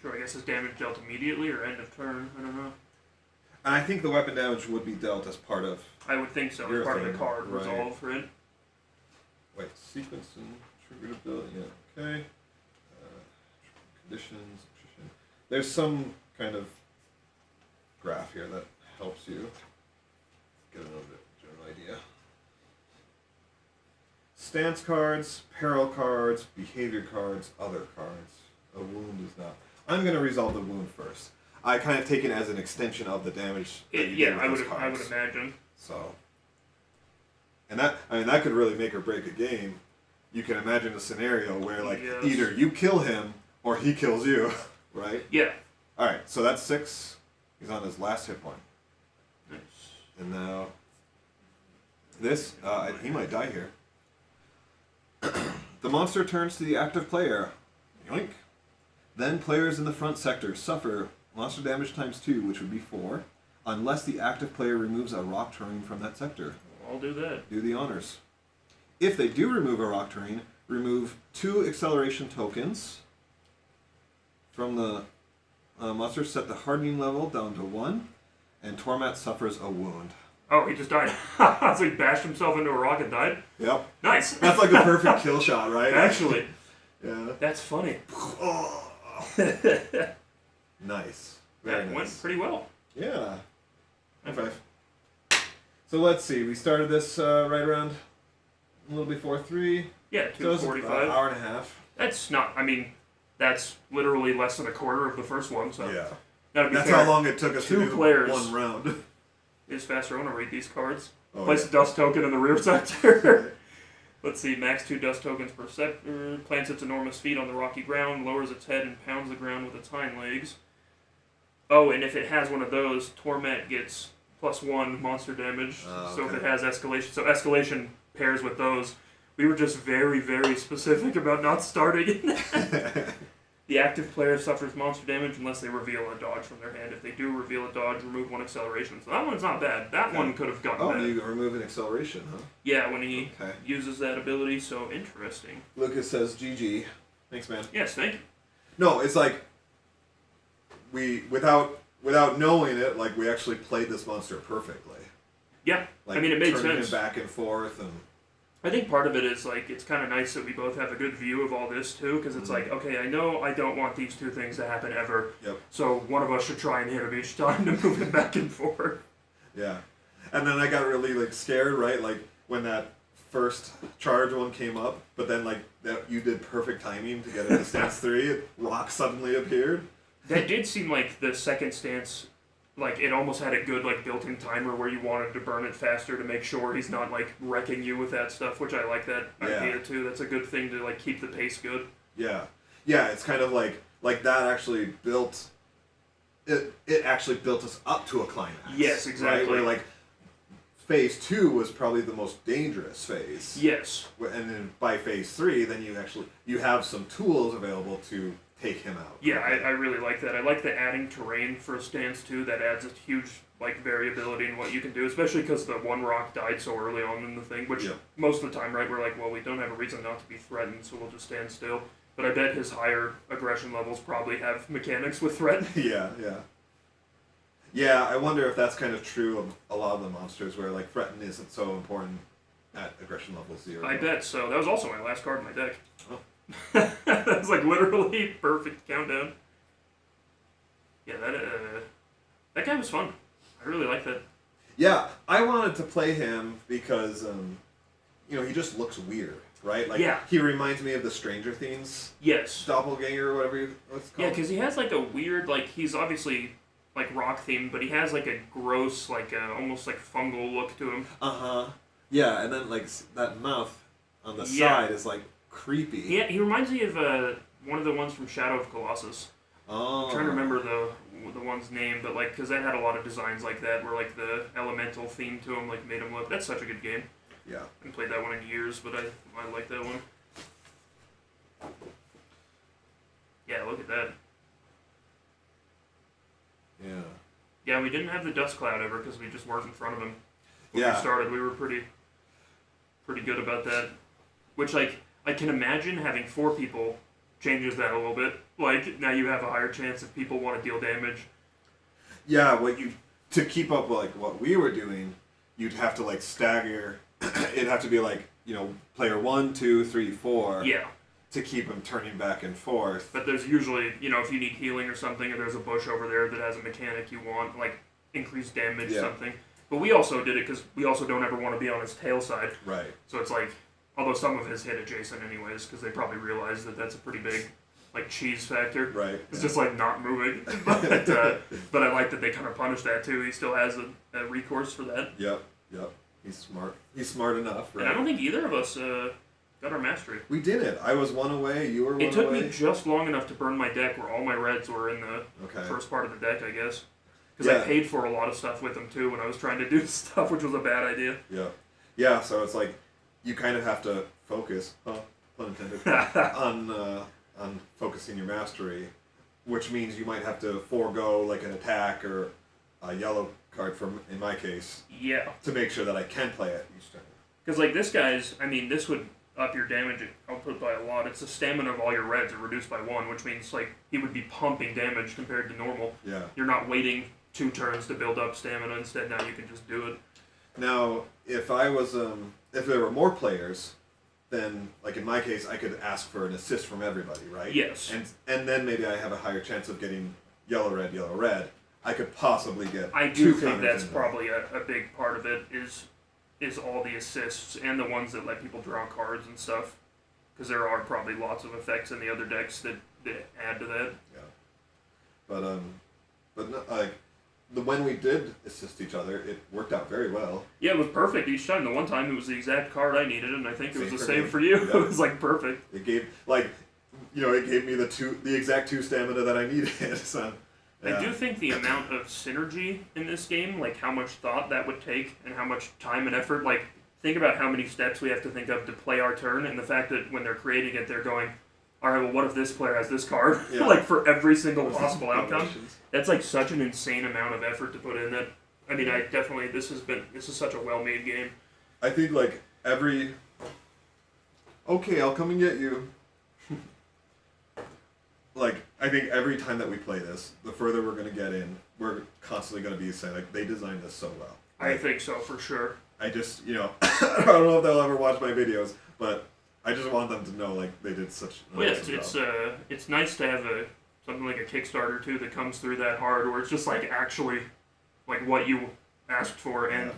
Sure, I guess is damage dealt immediately or end of turn, I don't know. And I think the weapon damage would be dealt as part of... I would think so, Your as part of thing, the card right. resolve, right? Wait, sequence and triggered ability, yeah, okay. Conditions, attrition. There's some kind of graph here that helps you get a little bit general idea. Stance cards, peril cards, behavior cards, other cards. A wound is not. I'm going to resolve the wound first. I kind of take it as an extension of the damage. That you did with I those would cards. imagine. So, and that could really make or break a game. You can imagine a scenario where like Yes. either you kill him or he kills you, right? Yeah. All right, so that's 6. He's on his last hit point, Nice. and now this he might die here. The monster turns to the active player. Yoink. Then players in the front sector suffer monster damage times 2, which would be 4, unless the active player removes a rock terrain from that sector. I'll do that. Do the honors. If they do remove a rock terrain, remove 2 acceleration tokens from the monster, set the hardening level down to 1, and Toramat suffers a wound. Oh, he just died. So he bashed himself into a rock and died? Yep. Nice. That's like a perfect kill shot, right? Actually. Yeah. That's funny. Oh. Nice. Very That nice. went pretty well. Yeah. High 5. So let's see. We started this right around a little before 3. Yeah, So it's 2:45. about an hour and a half. That's not, I mean, that's literally less than a quarter of the first one, so. Yeah. Gotta be That's fair. how long it took us to 2 do players. 1 round. Is faster. I want to read these cards. Oh, Place yeah. a dust token in the rear sector. Let's see, max 2 dust tokens per sector. Plants its enormous feet on the rocky ground, lowers its head, and pounds the ground with its hind legs. Oh, and if it has one of those, Torment gets +1 monster damage. So if okay. it has escalation, so escalation pairs with those. We were just very, very specific about not starting it. The active player suffers monster damage unless they reveal a dodge from their hand. If they do reveal a dodge, remove 1 acceleration. So that one's not bad. That one could have gotten Oh, bad. you remove an acceleration, huh? Yeah, when he Okay. uses that ability, so interesting. Lucas says GG. Thanks, man. Yes, thank you. No, it's like we without knowing it, like we actually played this monster perfectly. Yeah, Like, I mean, it made turning sense. him back and forth, and I think part of it is like it's kind of nice that we both have a good view of all this too, because it's like, okay, I know I don't want these two things to happen ever. Yep. So one of us should try and hit him each time to move him back and forth. yeah. And then I got really like scared, right? Like when that first charge one came up, but then like that you did perfect timing to get into stance 3. Rock suddenly appeared. That did seem like the second stance, like it almost had a good like built-in timer where you wanted to burn it faster to make sure he's not like wrecking you with that stuff, which I like that idea too. That's a good thing to like keep the pace good. Yeah, yeah. It's kind of like that actually built. It actually built us up to a climax. Yes, exactly. Right? Where like phase 2 was probably the most dangerous phase. Yes. And then by phase 3, then you have some tools available to take him out. Yeah, I really like that. I like the adding terrain for a stance too. That adds a huge like variability in what you can do, especially because the one rock died so early on in the thing. Which most of the time, right, we're like, well, we don't have a reason not to be threatened, so we'll just stand still. But I bet his higher aggression levels probably have mechanics with threat. Yeah. Yeah, I wonder if that's kind of true of a lot of the monsters, where like threaten isn't so important at aggression level 0. I bet so. That was also my last card in my deck. Oh. That's like literally perfect countdown. Yeah, that guy was fun. I really like that. Yeah, I wanted to play him because he just looks weird, right? Like he reminds me of the Stranger Things doppelganger or whatever it's called. Yeah, because he has like a weird he's obviously like rock themed, but he has like a gross almost like fungal look to him. Yeah, and then like that mouth on the side is like creepy. Yeah, he reminds me of one of the ones from Shadow of Colossus. Oh. I'm trying to remember the one's name, but like because that had a lot of designs like that, where like the elemental theme to him like made him look. That's such a good game. Yeah. I haven't played that one in years, but I like that one. Yeah, look at that. Yeah. Yeah, we didn't have the dust cloud ever because we just weren't in front of him. When we started, we were pretty good about that. Which, like, I can imagine having 4 people changes that a little bit. Like, now you have a higher chance if people want to deal damage. Yeah, to keep up like what we were doing, you'd have to like stagger. It'd have to be like, player 1, 2, 3, 4. Yeah. To keep him turning back and forth. But there's usually, if you need healing or something, or there's a bush over there that has a mechanic you want, like increased damage or something. But we also did it because we also don't ever want to be on his tail side. Right. So it's like, although some of his hit adjacent anyways, because they probably realize that that's a pretty big, like, cheese factor. Right. It's just like not moving. But I like that they kind of punish that too. He still has a recourse for that. Yep. He's smart. He's smart enough, right? And I don't think either of us got our mastery. We did it. I was 1 away. You were 1 away. It took me just long enough to burn my deck where all my reds were in the first part of the deck, I guess. Because I paid for a lot of stuff with them too when I was trying to do stuff, which was a bad idea. Yeah, so it's like you kind of have to focus, pun intended, on focusing your mastery, which means you might have to forego like an attack or a yellow card in my case. Yeah. To make sure that I can play it each turn. Because like this guy's, this would up your damage output by a lot. It's the stamina of all your reds are reduced by 1, which means like he would be pumping damage compared to normal. Yeah. You're not waiting 2 turns to build up stamina. Instead, now you can just do it. Now, if I was, if there were more players, then like in my case, I could ask for an assist from everybody, right? Yes. And then maybe I have a higher chance of getting yellow red. I could possibly get. I do think that's probably a big part of it is all the assists and the ones that let people draw cards and stuff, because there are probably lots of effects in the other decks that add to that. Yeah. But no, when we did assist each other, it worked out very well. Yeah, it was perfect each time. The one time it was the exact card I needed, and I think it was the same for you. Yep. It was like perfect. It gave it gave me the exact 2 stamina that I needed. So. Yeah. I do think the amount of synergy in this game, like how much thought that would take and how much time and effort, like think about how many steps we have to think of to play our turn, and the fact that when they're creating it, they're going, all right, well, what if this player has this card? Yeah. Like for every single possible outcome. That's like such an insane amount of effort to put in that. This is such a well-made game. I think like okay, I'll come and get you. Like, I think every time that we play this, the further we're going to get in, we're constantly going to be saying, like, they designed this so well. I think so for sure. I just, I don't know if they'll ever watch my videos, but I just want them to know, like, they did such an Well, awesome job. it's nice to have something like a Kickstarter too that comes through that hard, where it's just like actually like what you asked for and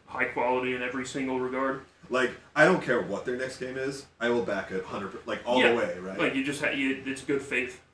high quality in every single regard. Like, I don't care what their next game is, I will back it 100%, like, all the way, right? Like you just it's good faith.